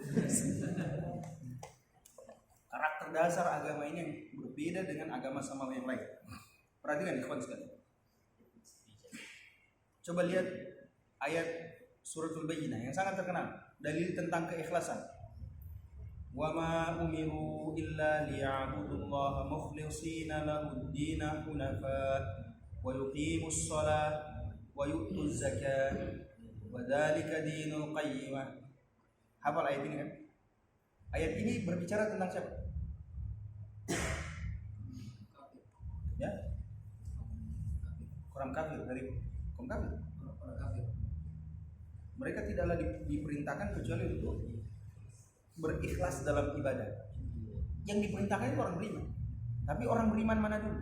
Karakter dasar agama ini yang berbeda dengan agama samawi yang lain. Perhatikan ikhwan sekalian. Coba lihat ayat suratul Bayyinah yang sangat terkenal, dalil tentang keikhlasan. Wa ma umiru illa liya'budullaha mukhlishina lahud-din hunafa wa yuqimus shalah wa yu'tuz zakah wa dzalika dinul qayyimah. Hafal ayat ini kan? Ayat ini berbicara tentang siapa? Ya? Orang kafir, dari kaum kafir. Mereka tidaklah diperintahkan kecuali untuk berikhlas dalam ibadah. Yang diperintahkan itu orang beriman. Tapi orang beriman mana dulu?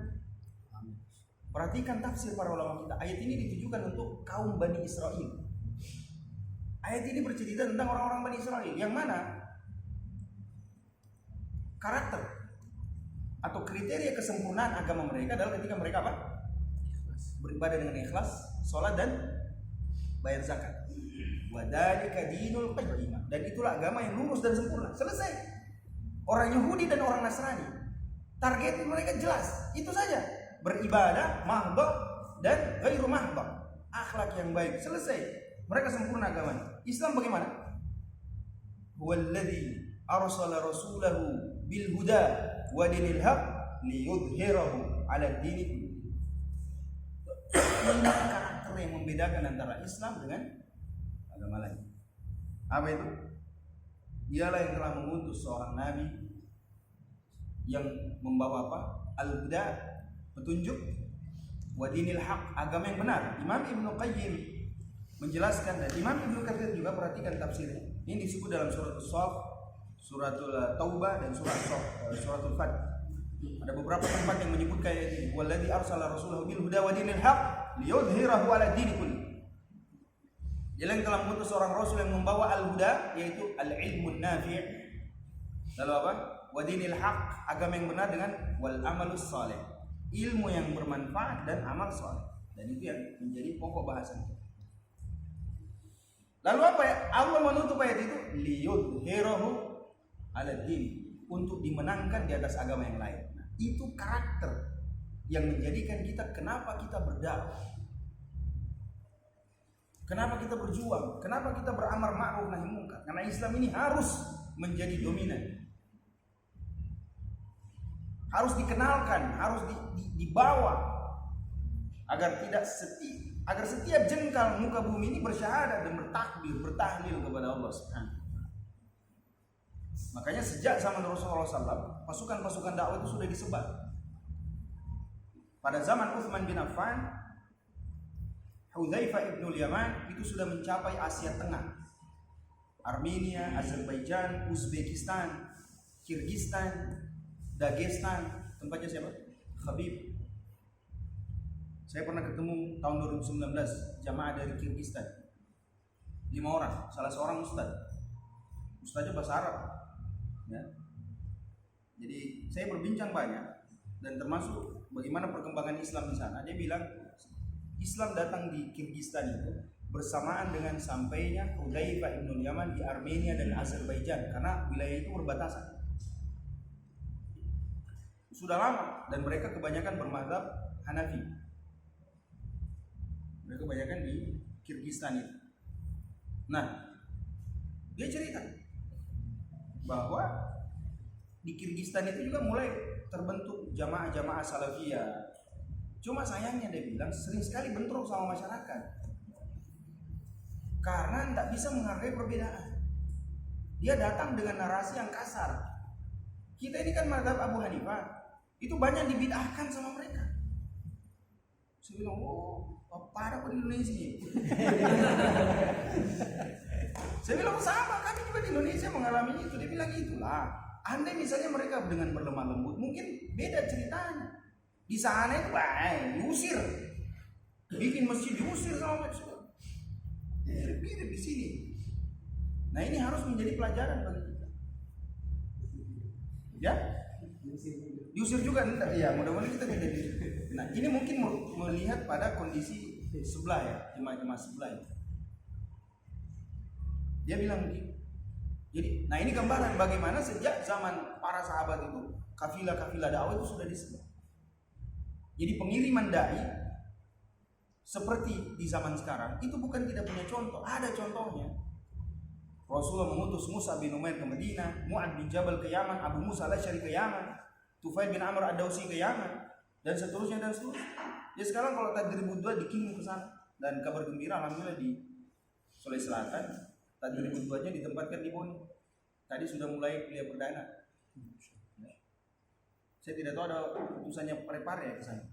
Perhatikan tafsir para ulama kita. Ayat ini ditujukan untuk kaum Bani Israel. Ayat ini bercerita tentang orang-orang Bani Israel yang mana karakter atau kriteria kesempurnaan agama mereka adalah ketika mereka apa? Beribadah dengan ikhlas, sholat dan bayar zakat. Wadzalika dinul qayyimah. Dan itulah agama yang lurus dan sempurna. Selesai. Orang Yahudi dan orang Nasrani, target mereka jelas. Itu saja. Beribadah mahdhah dan ghairu mahdhah. Akhlak yang baik. Selesai. Mereka sempurna agamanya. Islam bagaimana? Huwallazi arsala rasulahu bil huda wa dinil haq liyudhhirahu 'ala dini kulli. Ini karakter yang membedakan antara Islam dengan agama lain. Apa itu? Dialah yang telah mengutus seorang nabi yang membawa apa? Al-huda, petunjuk, wa dinil haq, agama yang benar. Imam Ibnu Qayyim menjelaskan, dan Imam Ibnu Katsir juga perhatikan tafsirnya. Ini disebut dalam surat As-Saff, suratul Taubah dan suratul Fath. Ada beberapa tempat yang menyebut kayak ini, wallazi arsala rasulahu bil huda wa dinil haq liyudhhirahu 'ala dini kulli. Dia yang telah mengutus seorang rasul yang membawa al-huda, yaitu al-ilmun nafi'. Lalu apa? Wa dinil haq, agama yang benar, dengan wal amalus saleh, ilmu yang bermanfaat dan amal saleh. Dan itu yang menjadi pokok bahasan. Lalu apa ya? Allah menutup ayat itu liyudhhirahu 'ala din, untuk dimenangkan di atas agama yang lain. Nah, itu karakter yang menjadikan kita, kenapa kita berdakwah, kenapa kita berjuang, kenapa kita beramar ma'ruf nahi munkar. Karena Islam ini harus menjadi dominan, harus dikenalkan, harus dibawa, agar setiap jengkal muka bumi ini bersyahadat dan bertakbir, bertahlil kepada Allah Subhanahu. Makanya sejak zaman Rasulullah SAW, pasukan-pasukan dakwah itu sudah disebar. Pada zaman Utsman bin Affan, Hudzaifah ibnul Yaman itu sudah mencapai Asia Tengah, Armenia, Azerbaijan, Uzbekistan, Kirgistan, Dagestan. Tempatnya siapa? Khabib. Saya pernah ketemu tahun 2019 jamaah dari Kirgistan, 5 orang, salah seorang ustaznya bahasa Arab. Ya. Jadi saya berbincang banyak, dan termasuk bagaimana perkembangan Islam di sana. Dia bilang Islam datang di Kirgistan itu bersamaan dengan sampainya Hudzaifah ibnul Yaman di Armenia dan Azerbaijan, karena wilayah itu berbatasan. Sudah lama, dan mereka kebanyakan bermadzhab Hanafi. Mereka kebanyakan di Kirgistan itu. Nah, dia cerita bahwa di Kirgistan itu juga mulai terbentuk jamaah-jamaah salafiyah. Cuma sayangnya dia bilang sering sekali bentrok sama masyarakat, karena tidak bisa menghargai perbedaan. Dia datang dengan narasi yang kasar. Kita ini kan mazhab Abu Hanifah, itu banyak dibid'ahkan sama mereka. Saya bilang, oh, parah pun Indonesia. Saya bilang, sama, kami juga di Indonesia mengalami itu. Dia bilang, itulah. Andai misalnya mereka dengan berlemah lembut, mungkin beda ceritanya. Di sana itu diusir, bikin masjid diusir sama mereka. Mirip di sini. Nah, ini harus menjadi pelajaran bagi kita. Ya? Diusir juga enggak? Ya, mudah-mudahan kita tidak diusir. Nah, ini mungkin melihat pada kondisi sebelah ya, jemaah-jemaah sebelah ya. Dia bilang begitu. Jadi, nah ini gambaran bagaimana sejak zaman para sahabat itu kafilah-kafilah dakwah itu sudah disebar. Jadi pengiriman dai seperti di zaman sekarang itu bukan tidak punya contoh, ada contohnya. Rasulullah mengutus Musa bin Umair ke Madinah, Mu'ad bin Jabal ke Yaman, Abu Musa al-Asy'ari ke Yaman, Tufail bin Amr ad-Dausi ke Yaman, dan seterusnya dan seterusnya. Ya sekarang kalau Tadribud Duat dikirim ke sana, dan kabar gembira alhamdulillah di Sulawesi Selatan Tadribud Duatnya ditempatkan di Boni. Tadi sudah mulai kuliah perdana. Saya tidak tahu ada utusannya Parepare ya ke sana.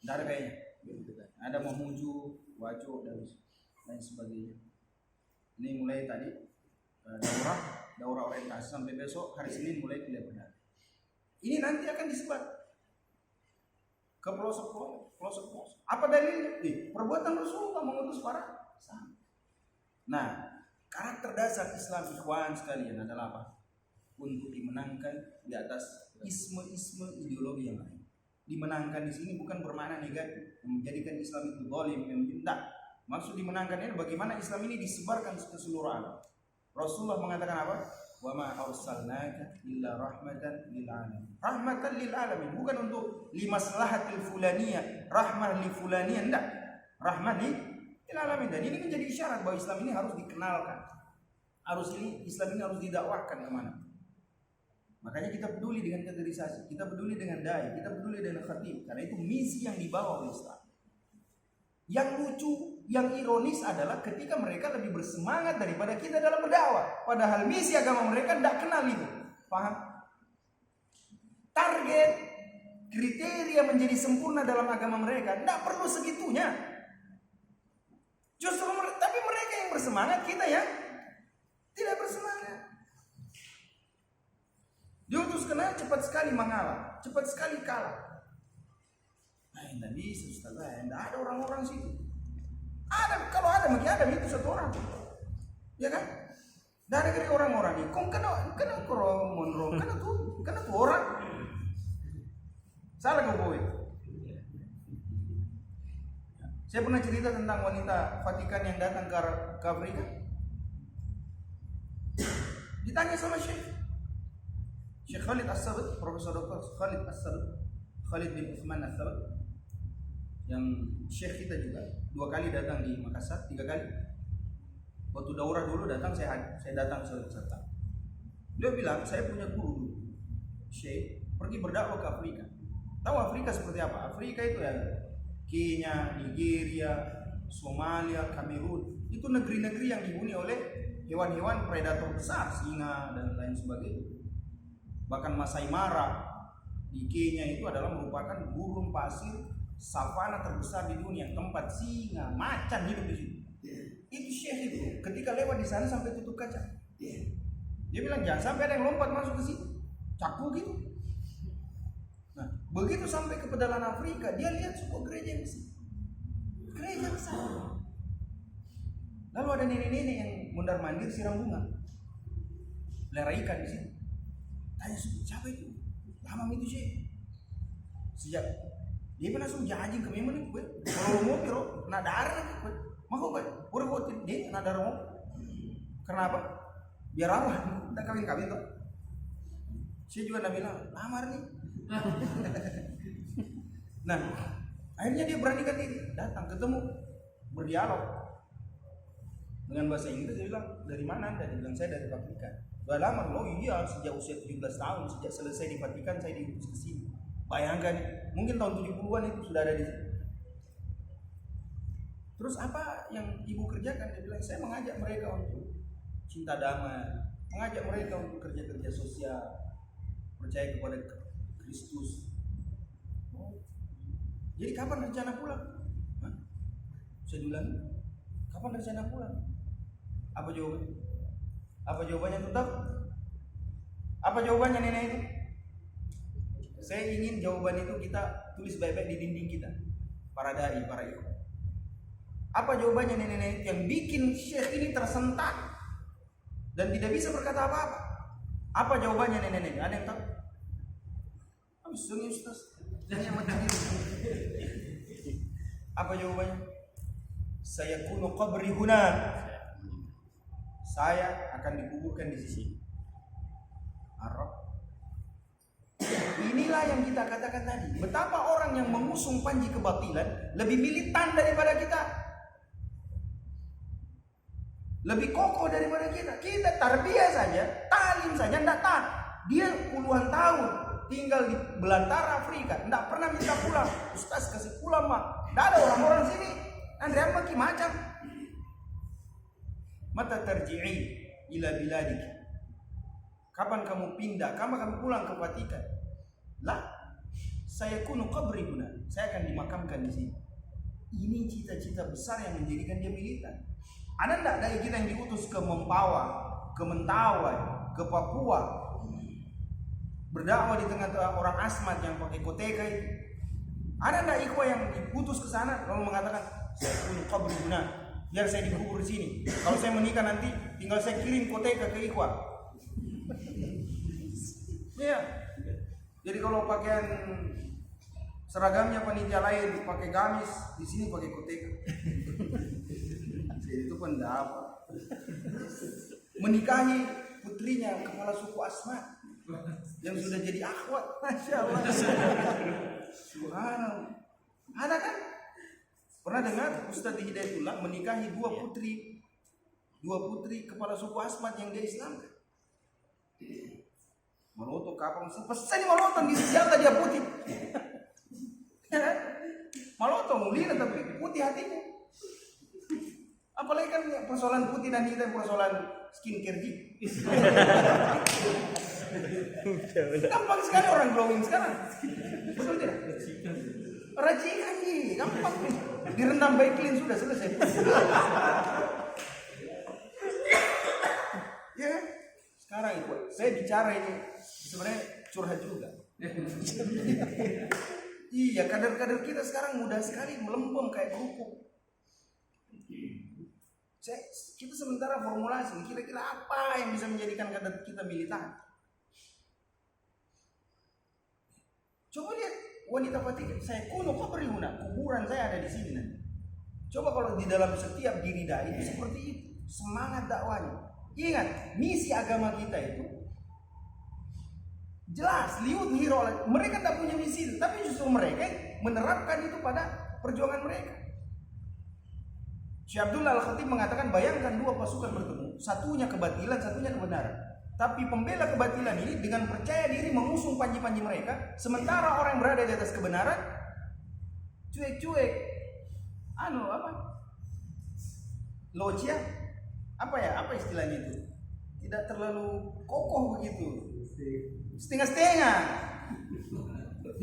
Tidak ada kayaknya. Ada Mamuju, Waco dan lain sebagainya. Ini mulai tadi daurah orientasi sampai besok hari Senin mulai kuliah perdana. Ini nanti akan disebar ke pelosok-pelosok. Apa dalilnya? Perbuatan Rasulullah mengutus para sahabat. Nah, karakter dasar Islam ikhwan sekalian adalah apa? Untuk dimenangkan di atas isme-isme ideologi yang lain. Dimenangkan di sini bukan bermakna negatif, menjadikan Islam itu zalim, tidak. Maksud dimenangkan ini bagaimana Islam ini disebarkan ke seluruh alam. Rasulullah mengatakan apa? Wa ma arsalnaka illa rahmatan lil alamin. Rahmatan lil alamin, bukan untuk limaslahatil fulaniyah, rahmah li fulaniyah, tidak. Rahmah lil alamin. Dan ini menjadi isyarat bahwa Islam ini harus dikenalkan. Islam ini harus didakwahkan kemana. Makanya kita peduli dengan kaderisasi, kita peduli dengan dai, kita peduli dengan khatib, karena itu misi yang dibawa oleh Islam. Yang lucu, yang ironis adalah ketika mereka lebih bersemangat daripada kita dalam berdakwah, padahal misi agama mereka tidak kenal itu. Paham? Target, kriteria menjadi sempurna dalam agama mereka tidak perlu segitunya. Justru tapi mereka yang bersemangat, kita yang tidak bersemangat. Diutus ke Najd cepat sekali mengalah, cepat sekali kalah. Nah, tidak bisa Ustaz, tidak ada orang-orang situ. Ada, kalau ada mungkin ada itu satu orang, ya kan? Dari orang-orang ini, kau kena monro, kena tuh orang. Salah kau boy. Saya pernah cerita tentang wanita Vatikan yang datang ke Afrika. Ditanya sama Syekh Khalid As-Sabit, Profesor Dr. Khalid As-Sabit, Khalid bin Uthman As-Sabit, yang Syekh kita juga 2 kali datang di Makassar, 3 kali. Waktu daurah dulu datang, saya datang serta. Dia bilang, saya punya guru Syekh pergi berdakwah ke Afrika. Tahu Afrika seperti apa? Afrika itu ya Kenya, Nigeria, Somalia, Kamerun. Itu negeri-negeri yang dihuni oleh hewan-hewan predator besar, singa dan lain sebagainya. Bahkan Masai Mara di Kenya itu adalah merupakan gurun pasir savana terbesar di dunia, tempat singa, macan hidup di situ. Itu Syekh itu ketika lewat di sana sampai tutup kaca. Dia bilang jangan sampai ada yang lompat masuk ke situ, capu gitu. Nah, begitu sampai ke pedalaman Afrika, dia lihat sebuah gereja besar. Gereja besar. Lalu ada nenek-nenek yang mondar-mandir siram bunga, pelihara ikan di sini. Tanya siapa itu? Lama itu Syekh. Sejak dia pernah langsung janji ke memang nih, kalau mau biro, nak darah nih, mau gue, udah dia nak darah mau. Kenapa? Biar aman, kita kawin tuh. Saya juga nak bilang, lamar nih. Nah, akhirnya dia beranikan diri, datang, ketemu, berdialog dengan bahasa Inggris. Dia bilang, dari mana Anda? Dia bilang, saya dari Vatikan. Udah lama, oh iya, sejak usia 17 tahun, sejak selesai di Vatikan saya diutus ke sini. Bayangkan, mungkin tahun 70-an itu sudah ada di sini. Terus apa yang ibu kerjakan? Dia bilang, saya mengajak mereka untuk cinta damai, mengajak mereka untuk kerja-kerja sosial, percaya kepada Kristus. Jadi kapan rencana pulang? Hah? Saya bilang, kapan rencana pulang? Apa jawabannya? Apa jawabannya tetap? Apa jawabannya nenek itu? Saya ingin jawaban itu kita tulis baik-baik di dinding kita, para dai, para ikhwan. Apa jawabannya nenek-nenek yang bikin Syekh ini tersentak dan tidak bisa berkata apa-apa? Apa jawabannya nenek-nenek? Ada yang tahu? Sunyi Ustaz. Apa jawabannya? Saya kuno qabri huna. Saya akan dikuburkan di sini. Arab. Inilah yang kita katakan tadi. Betapa orang yang mengusung panji kebatilan lebih militan daripada kita, lebih kokoh daripada kita. Kita tarbiyah saja, talim saja tidak taat. Dia puluhan tahun tinggal di belantara Afrika, tidak pernah minta pulang. Ustaz kasih pulang mak. Tidak ada orang-orang sini. Andrean maki macam. Mata terji'i ila biladik. Kapan kamu pindah? Kapan kamu pulang ke Vatikan? Lah, saya kuno qabri guna. Saya akan dimakamkan di sini. Ini cita-cita besar yang menjadikan dia militan. Ada enggak dari kita yang diutus ke Mempawah, ke Mentawai, ke Papua, berdakwah di tengah-tengah orang asmat yang pakai koteka itu? Ada enggak ikhwah yang diutus ke sana lalu mengatakan saya kuno qabri guna, biar saya dikubur di sini. Kalau saya menikah nanti tinggal saya kirim koteka ke ikhwah. Iya. Jadi kalau pakaian seragamnya panitia lain pakai gamis, di sini pakai koteka. Jadi itu pendapat. Menikahi putrinya kepala suku Asmat yang sudah jadi akhwat, masya Allah. Subhanallah. Ada kan? Pernah dengar Ustaz Hidayatullah menikahi dua putri kepala suku Asmat yang dia Islam? Maloto kapang pesan maloto di senjata dia putih. Maloto mulina tapi putih hatinya. Apalagi kan persoalan putih dan hitam persoalan skincare gitu. Gampang sekali orang glowing sekarang. Betul tidak? Racikan nih, gampang nih. Direndam baiklin sudah selesai. Ya kan? Sekarang itu saya bicara ini sebenarnya curhat juga. Iya, kader-kader kita sekarang mudah sekali melempem kayak kerupuk. Kita sementara formulasi, kira-kira apa yang bisa menjadikan kader kita militan? Coba lihat wanita Vatikan, saya kuno kok berguna, kuburan saya ada di sini nanti. Coba kalau di dalam setiap diri dai itu seperti itu, semangat dakwanya. Ingat, misi agama kita itu jelas, liut hiro. Mereka tak punya misi itu, tapi justru mereka menerapkan itu pada perjuangan mereka. Syekh Abdullah Al-Khatib mengatakan, bayangkan dua pasukan bertemu, satunya kebatilan, satunya kebenaran. Tapi pembela kebatilan ini dengan percaya diri mengusung panji-panji mereka, sementara orang yang berada di atas kebenaran cuek-cuek. Logia? Apa istilahnya itu? Tidak terlalu kokoh begitu. Setengah-setengah.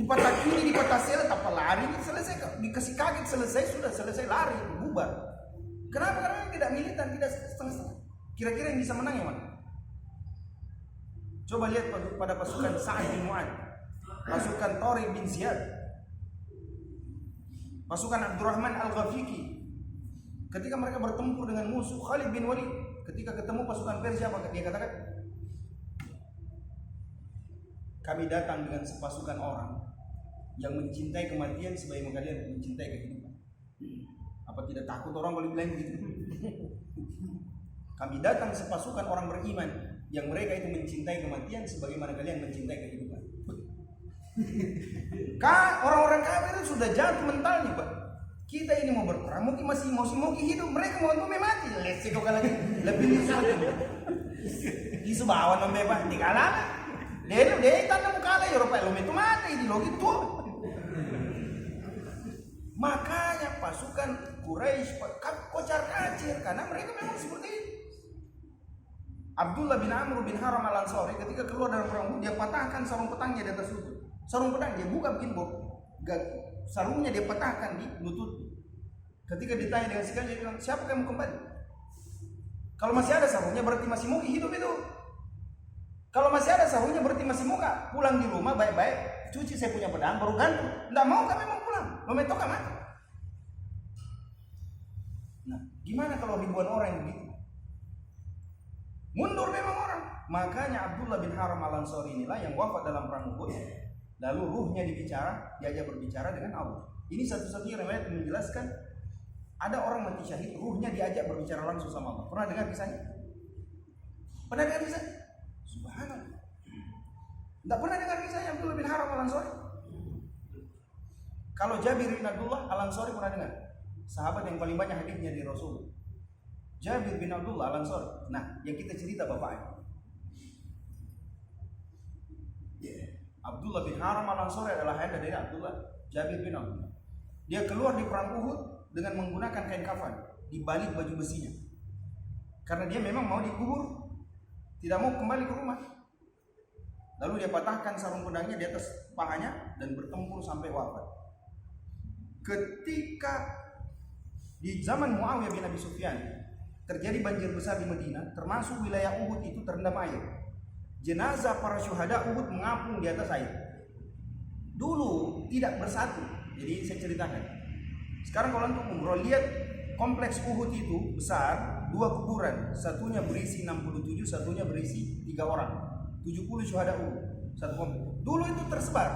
Dipatah kiri, dipatah sel, apa lari, selesai, dikasih kaget selesai, sudah selesai lari, bubar. Kenapa? Karena tidak militan, tidak setengah-setengah. Kira-kira yang bisa menang yang mana? Coba lihat pada pasukan Sa'ad bin Mu'ad, pasukan Tariq bin Ziyad, pasukan Abdurrahman Al-Ghafiqi. Ketika mereka bertempur dengan musuh Khalid bin Walid, ketika ketemu pasukan Persia, maka dia katakan, kami datang dengan sepasukan orang yang mencintai kematian sebagaimana kalian mencintai kehidupan. Apa tidak takut orang boleh bilang begitu? Kami datang sepasukan orang beriman yang mereka itu mencintai kematian sebagaimana kalian mencintai kehidupan. Orang-orang kafir itu sudah jatuh mentalnya, Pak. Kita ini mau berperang, mungkin masih mau hidup, mereka mau mati. Let's go lagi. Lebih isu bawa nombe Pak, dikalah. Dia tanda muka lah Eropa lo itu mati di logi tuh. Makanya pasukan Quraisy kocar-kacir karena mereka memang seperti itu. Abdullah bin Amr bin Haram Al-Ansari ketika keluar dari perang dia patahkan sarung pedangnya di atas lutut. Sarung pedang dia buka begini, sarungnya dia patahkan di lutut. Ketika ditanya dengan sekali dia bilang, siapa kamu kembali? Kalau masih ada sarungnya berarti masih mau hidup itu. Kalau masih ada sarungnya berarti masih mau pulang di rumah baik-baik, cuci saya punya pedang baru ganti. Nggak mau kami mau pulang, lo metoka mati. Nah, gimana kalau ribuan orang yang begitu? Mundur memang orang. Makanya Abdullah bin Haram Al-Ansari inilah yang wafat dalam perang Uhud. Lalu ruhnya diajak berbicara dengan Allah. Ini satu-satunya riwayat yang menjelaskan ada orang mati syahid, ruhnya diajak berbicara langsung sama Allah. Pernah dengar kisahnya? Pernah dengar kisah? Subhanallah. Tidak pernah dengar kisahnya Abdullah bin Haram Al-Ansari? Kalau Jabir bin Abdullah Al-Ansari pernah dengar? Sahabat yang paling banyak hadisnya di Rasul. Jabir bin Abdullah Al-Ansari. Nah, yang kita cerita bapaknya. Abdullah bin Haram Al-Ansari adalah ayah dari Abdullah Jabir bin Abdullah. Dia keluar di perang Uhud dengan menggunakan kain kafan di balik baju besinya. Karena dia memang mau dikubur, tidak mau kembali ke rumah. Lalu dia patahkan sarung pedangnya di atas pahanya dan bertempur sampai wafat. Ketika di zaman Muawiyah bin Abi Sufyan terjadi banjir besar di Madinah, termasuk wilayah Uhud itu terendam air. Jenazah para syuhada Uhud mengapung di atas air. Dulu tidak bersatu. Jadi saya ceritakan. Sekarang kalau untuk umroh, lihat kompleks Uhud itu besar, dua kuburan, satunya berisi 67, satunya berisi 3 orang. 70 syuhada Uhud. Satu kompleks. Dulu itu tersebar.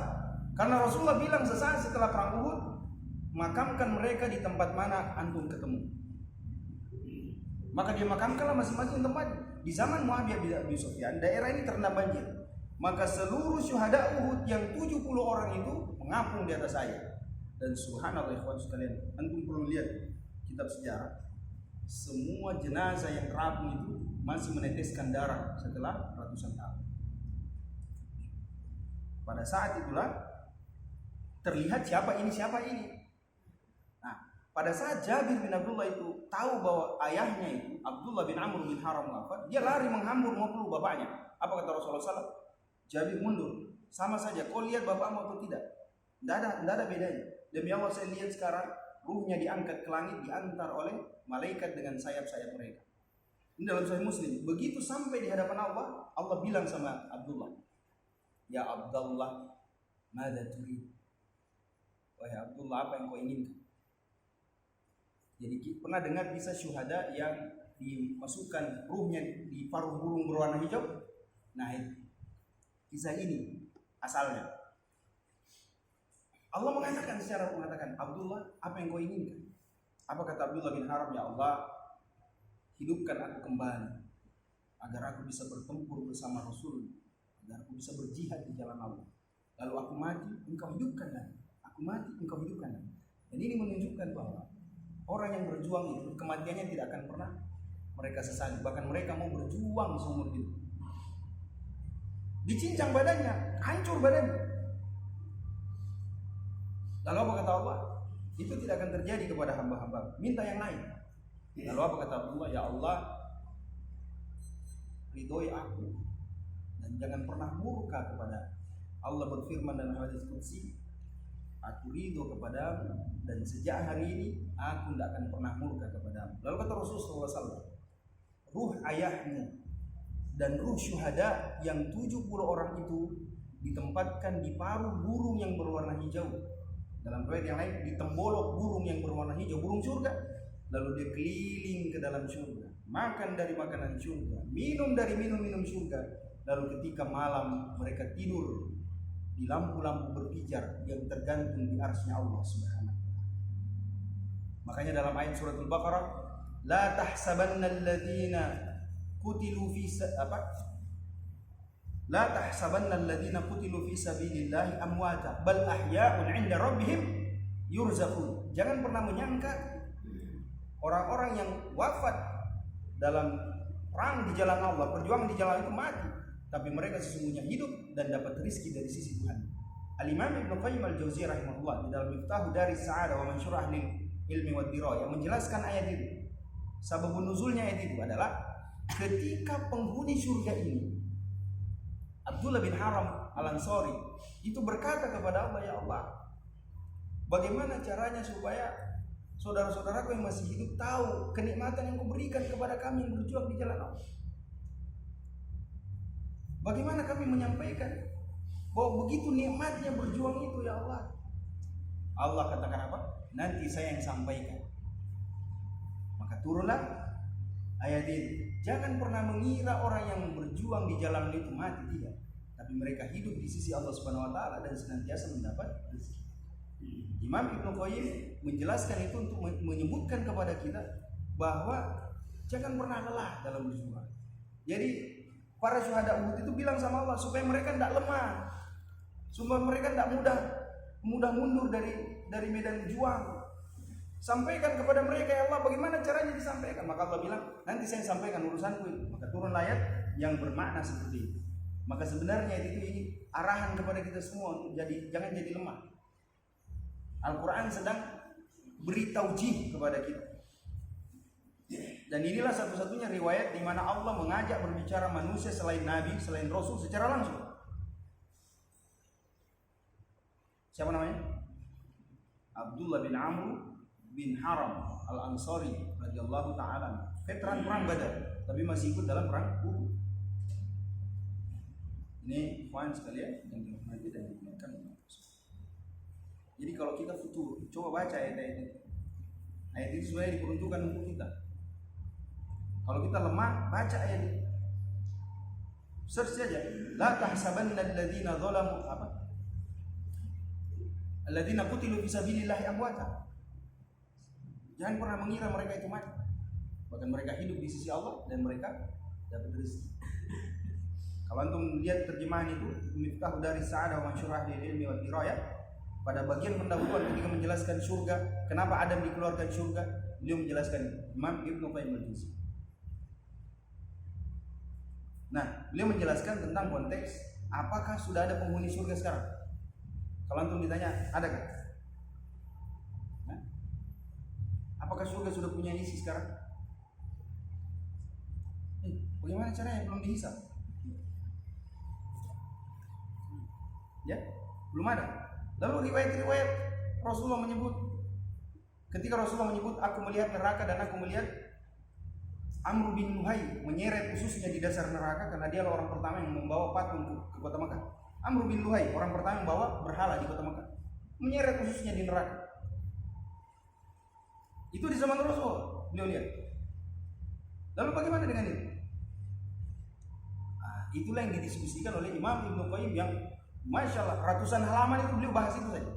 Karena Rasulullah bilang sesaat setelah perang Uhud, makamkan mereka di tempat mana antum ketemu. Maka dia makamkanlah masing-masing tempat. Di zaman Muawiyah bin Abi Sufyan, daerah ini terendam banjir. Maka seluruh syuhada Uhud yang 70 orang itu mengapung di atas air. Dan subhanallah ikhwan sekalian, antum perlu lihat kitab sejarah. Semua jenazah yang terapung itu masih meneteskan darah setelah ratusan tahun. Pada saat itulah terlihat siapa ini. Pada saat Jabir bin Abdullah itu tahu bahwa ayahnya itu Abdullah bin Amr bin Haram wafat, dia lari menghambur mau peluk bapaknya. Apa kata Rasulullah SAW? Jabir mundur. Sama saja, kau lihat bapakmu atau tidak? Tidak ada bedanya. Demi Allah saya lihat sekarang ruhnya diangkat ke langit, diantar oleh malaikat dengan sayap-sayap mereka. Ini dalam Sahih Muslim. Begitu sampai di hadapan Allah, Allah bilang sama Abdullah, "Ya Abdullah, mada turid?" Wahai Abdullah, apa yang kau inginkan? Jadi pernah dengar kisah syuhada yang dimasukkan ruhnya di paruh burung berwarna hijau? Nah, kisah ini asalnya. Allah mengatakan Abdullah, apa yang kau inginkan? Apa kata Abdullah bin Haram? Ya Allah, hidupkan aku kembali agar aku bisa bertempur bersama Rasul, agar aku bisa berjihad di jalan Allah. Lalu aku mati, engkau hidupkan lagi. Aku mati, engkau hidupkan lagi. Dan ini menunjukkan bahwa orang yang berjuang itu kematiannya tidak akan pernah mereka sesali. Bahkan mereka mau berjuang seumur hidup. Dicincang badannya, hancur badannya. Lalu apa kata Allah? Itu tidak akan terjadi kepada hamba-hamba. Minta yang lain. Lalu apa kata Abdullah? Ya Allah, ridhoi aku dan jangan pernah murka kepada. Allah berfirman dalam hadis qudsi, aku ridho kepadamu dan sejak hari ini aku tidak akan pernah murka kepadamu. Lalu kata Rasulullah SAW, ruh ayahmu dan ruh syuhada yang 70 orang itu ditempatkan di paruh burung yang berwarna hijau. Dalam riwayat yang lain, di tembolok burung yang berwarna hijau, burung surga. Lalu dia keliling ke dalam surga, makan dari makanan surga, minum dari minum-minum surga. Lalu ketika malam mereka tidur di lampu-lampu berpijar yang tergantung di arsy-Nya Allah Subhanahu. Makanya dalam ayat surat Al-Baqarah, la tahsabanna alladziina qutilu fi La tahsabanna alladziina qutilu fi sabilillahi amwata bal ahya'un 'inda rabbihim yurzaqun. Jangan pernah menyangka orang-orang yang wafat dalam perang di jalan Allah, perjuangan di jalan itu mati, tapi mereka sesungguhnya hidup dan dapat rezeki dari sisi Tuhan. Al-Imam Ibnu Qayyim Al-Jauziyah rahimahullah di dalam Miftahu Daris Sa'adah wa Mansyurah lil Ilmi wad Dirayah menjelaskan ayat itu. Sababun nuzulnya ayat itu adalah ketika penghuni surga ini Abdullah bin Haram Al-Ansari itu berkata kepada Allah, ya Allah, bagaimana caranya supaya saudara-saudaraku yang masih hidup tahu kenikmatan yang kau berikan kepada kami yang berjuang di jalan Allah. Bagaimana kami menyampaikan bahwa begitu nikmatnya berjuang itu, ya Allah. Allah katakan apa? Nanti saya yang sampaikan. Maka turunlah ayat ini. Jangan pernah mengira orang yang berjuang di jalan itu mati, tidak. Tapi mereka hidup di sisi Allah Subhanahu wa taala dan senantiasa mendapat rezeki. Imam Ibnu Qayyim menjelaskan itu untuk menyebutkan kepada kita bahwa jangan pernah lelah dalam berjuang. Jadi para syuhada Uhud itu bilang sama Allah supaya mereka tidak lemah, supaya mereka tidak mudah mundur dari medan juang. Sampaikan kepada mereka, ya Allah, bagaimana caranya disampaikan? Maka Allah bilang, nanti saya sampaikan urusanku ini. Maka turun ayat yang bermakna seperti itu. Maka sebenarnya itu ini arahan kepada kita semua untuk jangan jadi lemah. Al-Quran sedang beri taujih kepada kita. Dan inilah satu-satunya riwayat di mana Allah mengajak berbicara manusia selain Nabi, selain Rasul secara langsung. Siapa namanya? Abdullah bin Amr bin Haram Al-Ansari radhiyallahu ta'ala, veteran perang Badar, tapi masih ikut dalam perang Uhud. Ini poin sekalian yang dirahmati dan dimuliakan. Jadi kalau kita futur, coba baca ayat-ayat ini. Ayat ini sebenarnya diperuntukkan untuk kita. Kalau kita lemah, baca ayat ini. Search saja. La tahsabanna alladziina zalamu alladziina qutilu fi sabilillahi amwata. Jangan pernah mengira mereka itu mati. Bahkan mereka hidup di sisi Allah dan mereka dapat rezeki. Kalau antum lihat terjemahan itu, Miftahu Daris Sa'adah wa Mansyurah lil Ilmi wad Dirayah, pada bagian pendahuluan ketika menjelaskan surga, kenapa Adam dikeluarkan surga, beliau menjelaskan Imam Ibnu Qayyim Al-Jauziyah. Nah, beliau menjelaskan tentang konteks apakah sudah ada penghuni surga sekarang. Kalau antum ditanya, ada kan? Apakah surga sudah punya isi sekarang? Bagaimana caranya? Belum dihisab. Ya, belum ada. Lalu riwayat-riwayat Rasulullah menyebut, ketika Rasulullah menyebut aku melihat neraka dan aku melihat Amr bin Luhai menyeret ususnya di dasar neraka karena dia orang pertama yang membawa patung ke kota Makkah. Amr bin Luhai orang pertama yang membawa berhala di kota Makkah, menyeret ususnya di neraka. Itu di zaman Rasul beliau lihat. Lalu bagaimana dengan ini? Nah, itulah yang didiskusikan oleh Imam Ibnu Qayyim yang Masya Allah ratusan halaman itu beliau bahas itu saja.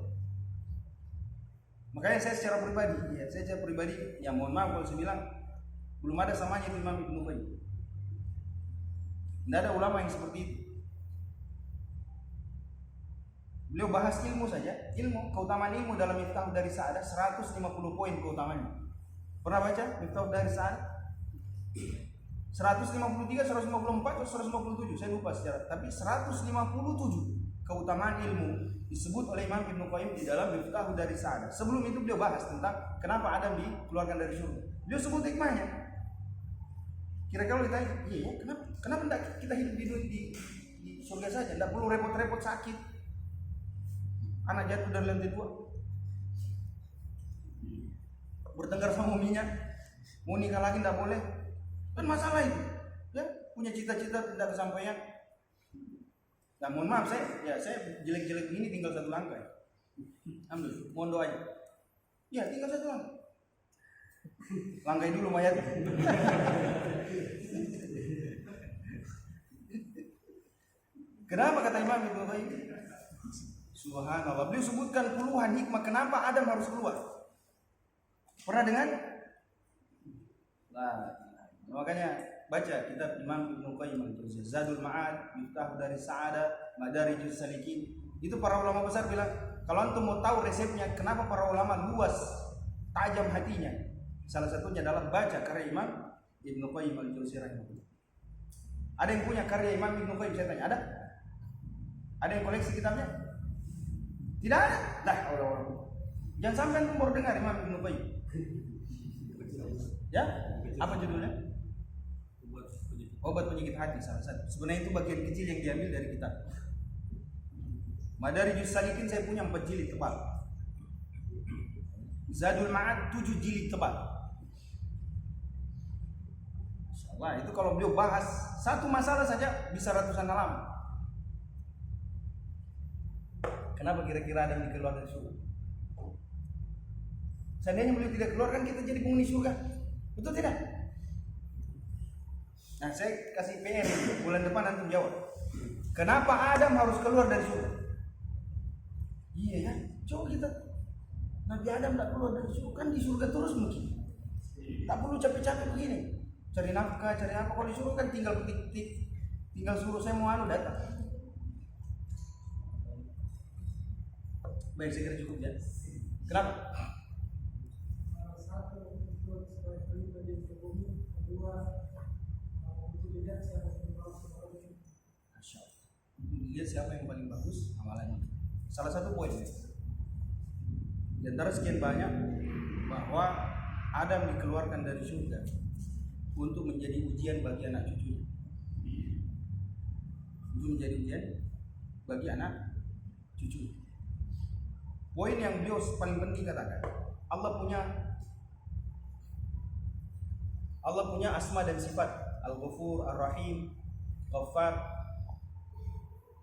Makanya saya secara pribadi, ya mohon maaf kalau saya bilang belum ada samanya itu Imam Ibnu Qayyim. Tidak ada ulama yang seperti itu. Beliau bahas ilmu saja, keutamaan ilmu dalam Miftah dari Sa'adah 150 poin keutamaannya. Pernah baca Miftah dari Sa'adah? 153, 154, 157, saya lupa secara, tapi 157 keutamaan ilmu disebut oleh Imam Ibnu Qayyim di dalam Miftah dari Sa'adah. Sebelum itu beliau bahas tentang kenapa Adam dikeluarkan dari surga. Beliau sebut hikmahnya. Kira-kira kalau ditanya, iya, kenapa tidak kita hidup di surga saja, tidak perlu repot-repot sakit. Anak jatuh dari lantai 2, bertengkar sama uminya, mau nikah lagi tidak boleh, kan masalah itu. Ya, punya cita-cita tidak kesampaian. Nah, mohon maaf saya jelek-jelek ini tinggal satu langkah. Ambil, mohon doanya. Ya, tinggal satu langkah. Langkai dulu mayat. Kenapa kata Imam Ibnu Qayyim? Subhanallah, beliau sebutkan puluhan hikmah kenapa Adam harus keluar. Pernah dengar? Nah, makanya baca kitab Imam Ibnu Qayyim al-Jauziyah, Zadul Ma'ad, Miftah dari Sa'adah, Madarijus Salikin. Itu para ulama besar bilang, kalau antum mau tahu resepnya kenapa para ulama luas, tajam hatinya, salah satunya adalah baca karya Imam Ibnu Qayyim al-Jauziyah. Ada yang punya karya Imam Ibnu Qayyim? Saya tanya, ada? Ada yang koleksi kitabnya? Tidak ada. Lah, Allah. Jangan sampai antum baru dengar Imam Ibnu Qayyim. Ya? Apa judulnya? Obat penyakit hati, salah satu. Sebenarnya itu bagian kecil yang diambil dari kitab. Madarijus Salikin saya punya 4 jilid tebal. Zadul Ma'ad 7 jilid tebal. Insyaallah itu kalau beliau bahas satu masalah saja bisa ratusan halaman. Kenapa kira-kira Adam dikeluarkan dari surga? Seandainya beliau tidak keluar kan kita jadi penghuni surga. Betul tidak? Nah, saya kasih PR bulan depan antum jawab. Kenapa Adam harus keluar dari surga? Iya ya, coba kita. Nabi Adam tak keluar dari surga, kan di surga terus mungkin. Tak perlu capek-capek begini. Cari nafkah, cari apa, kalau di surga kan tinggal petik-petik. Tinggal suruh saya mau datang. Baik, saya kira cukup ya. Kenapa? Satu, untuk supaya pribadi ke bumi. Kedua, untuk dilihat siapa yang bagus amalannya. Masya Allah. Untuk dilihat siapa yang paling bagus amalannya. Salah satu poin. Di antara sekian banyak bahwa Adam dikeluarkan dari surga untuk menjadi ujian bagi anak cucunya. Untuk menjadi ujian bagi anak cucunya. Poin yang beliau paling penting katakan, Allah punya asma dan sifat, Al-Ghafur, Ar-Rahim, Ghaffar.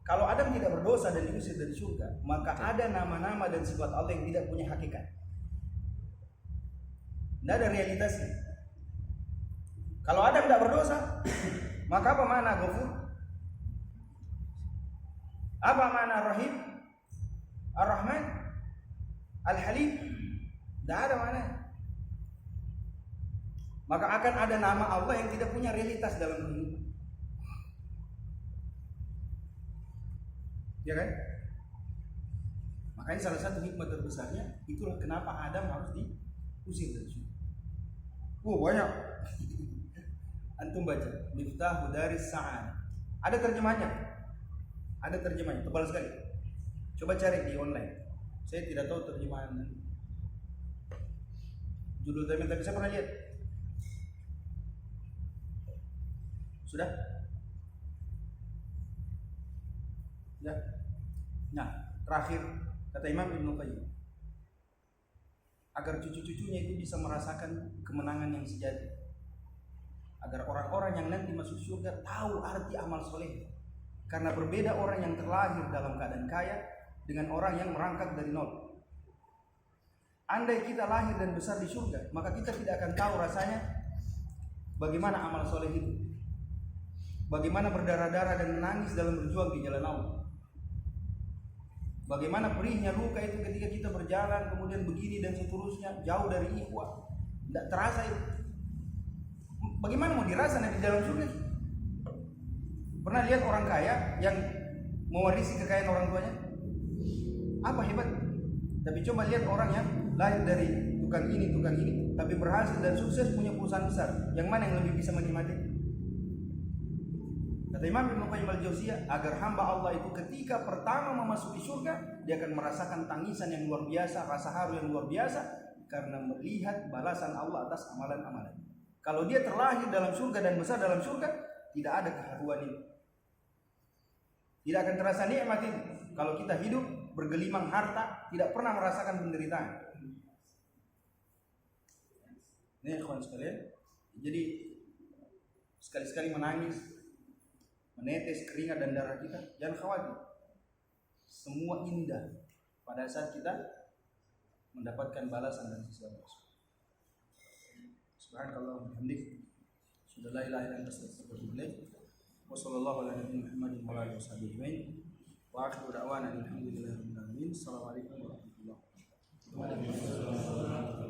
Kalau Adam tidak berdosa dan diusir dari surga, maka ada nama-nama dan sifat Allah yang tidak punya hakikat. Tidak ada realitasnya. Kalau Adam tidak berdosa, maka apa makna Ghafur? Apa makna Ar-Rahim? Ar-Rahman? Al-Halim? Tidak ada mana. Maka akan ada nama Allah yang tidak punya realitas dalam kehidupan. Ya kan? Makanya salah satu hikmah terbesarnya itulah kenapa Adam harus diusir dari surga. Banyak. Antum baca Miftah dari Sa'adah. Ada terjemahnya. Ada terjemahnya, tebal sekali. Coba cari di online. Saya tidak tahu terjemahan judul tema, tapi saya pernah lihat. Sudah? Ya. Nah, terakhir kata Imam Ibnu Qayyim, agar cucu-cucunya itu bisa merasakan kemenangan yang sejati, agar orang-orang yang nanti masuk surga tahu arti amal soleh. Karena berbeda orang yang terlahir dalam keadaan kaya dengan orang yang merangkak dari nol. Andai kita lahir dan besar di surga, maka kita tidak akan tahu rasanya bagaimana amal soleh itu, bagaimana berdarah-darah dan menangis dalam berjuang di jalan Allah, bagaimana perihnya luka itu ketika kita berjalan kemudian begini dan seterusnya, jauh dari ikhwah, tidak terasa itu. Bagaimana mau dirasa di dalam surga? Pernah lihat orang kaya yang mewarisi kekayaan orang tuanya? Apa hebat? Tapi coba lihat orang yang lahir dari tukang ini, tapi berhasil dan sukses punya perusahaan besar. Yang mana yang lebih bisa menikmati? Kata Imam Ibnu Qayyim al-Jauziyah, agar hamba Allah itu ketika pertama memasuki surga, dia akan merasakan tangisan yang luar biasa, rasa haru yang luar biasa, karena melihat balasan Allah atas amalan-amalan. Kalau dia terlahir dalam surga dan besar dalam surga, tidak ada keharuan ini, tidak akan terasa nikmat ini. Kalau kita hidup bergelimang harta, tidak pernah merasakan penderitaan. Ini kawan sekalian, jadi sekali-sekali menangis, menetes keringat dan darah kita, jangan khawatir. Semua indah pada saat kita mendapatkan balasan dari sisi Allah. Subhanallah wa bihamdihi, la ilaha illa anta astaghfiruka wa atubu ilaik. Wa sallallahu ala nabiyyina Muhammadin wa ala alihi wasallam. Wa akhiru da'wana alhamdulillahi rabbil alamin. Assalamualaikum warahmatullahi wabarakatuh.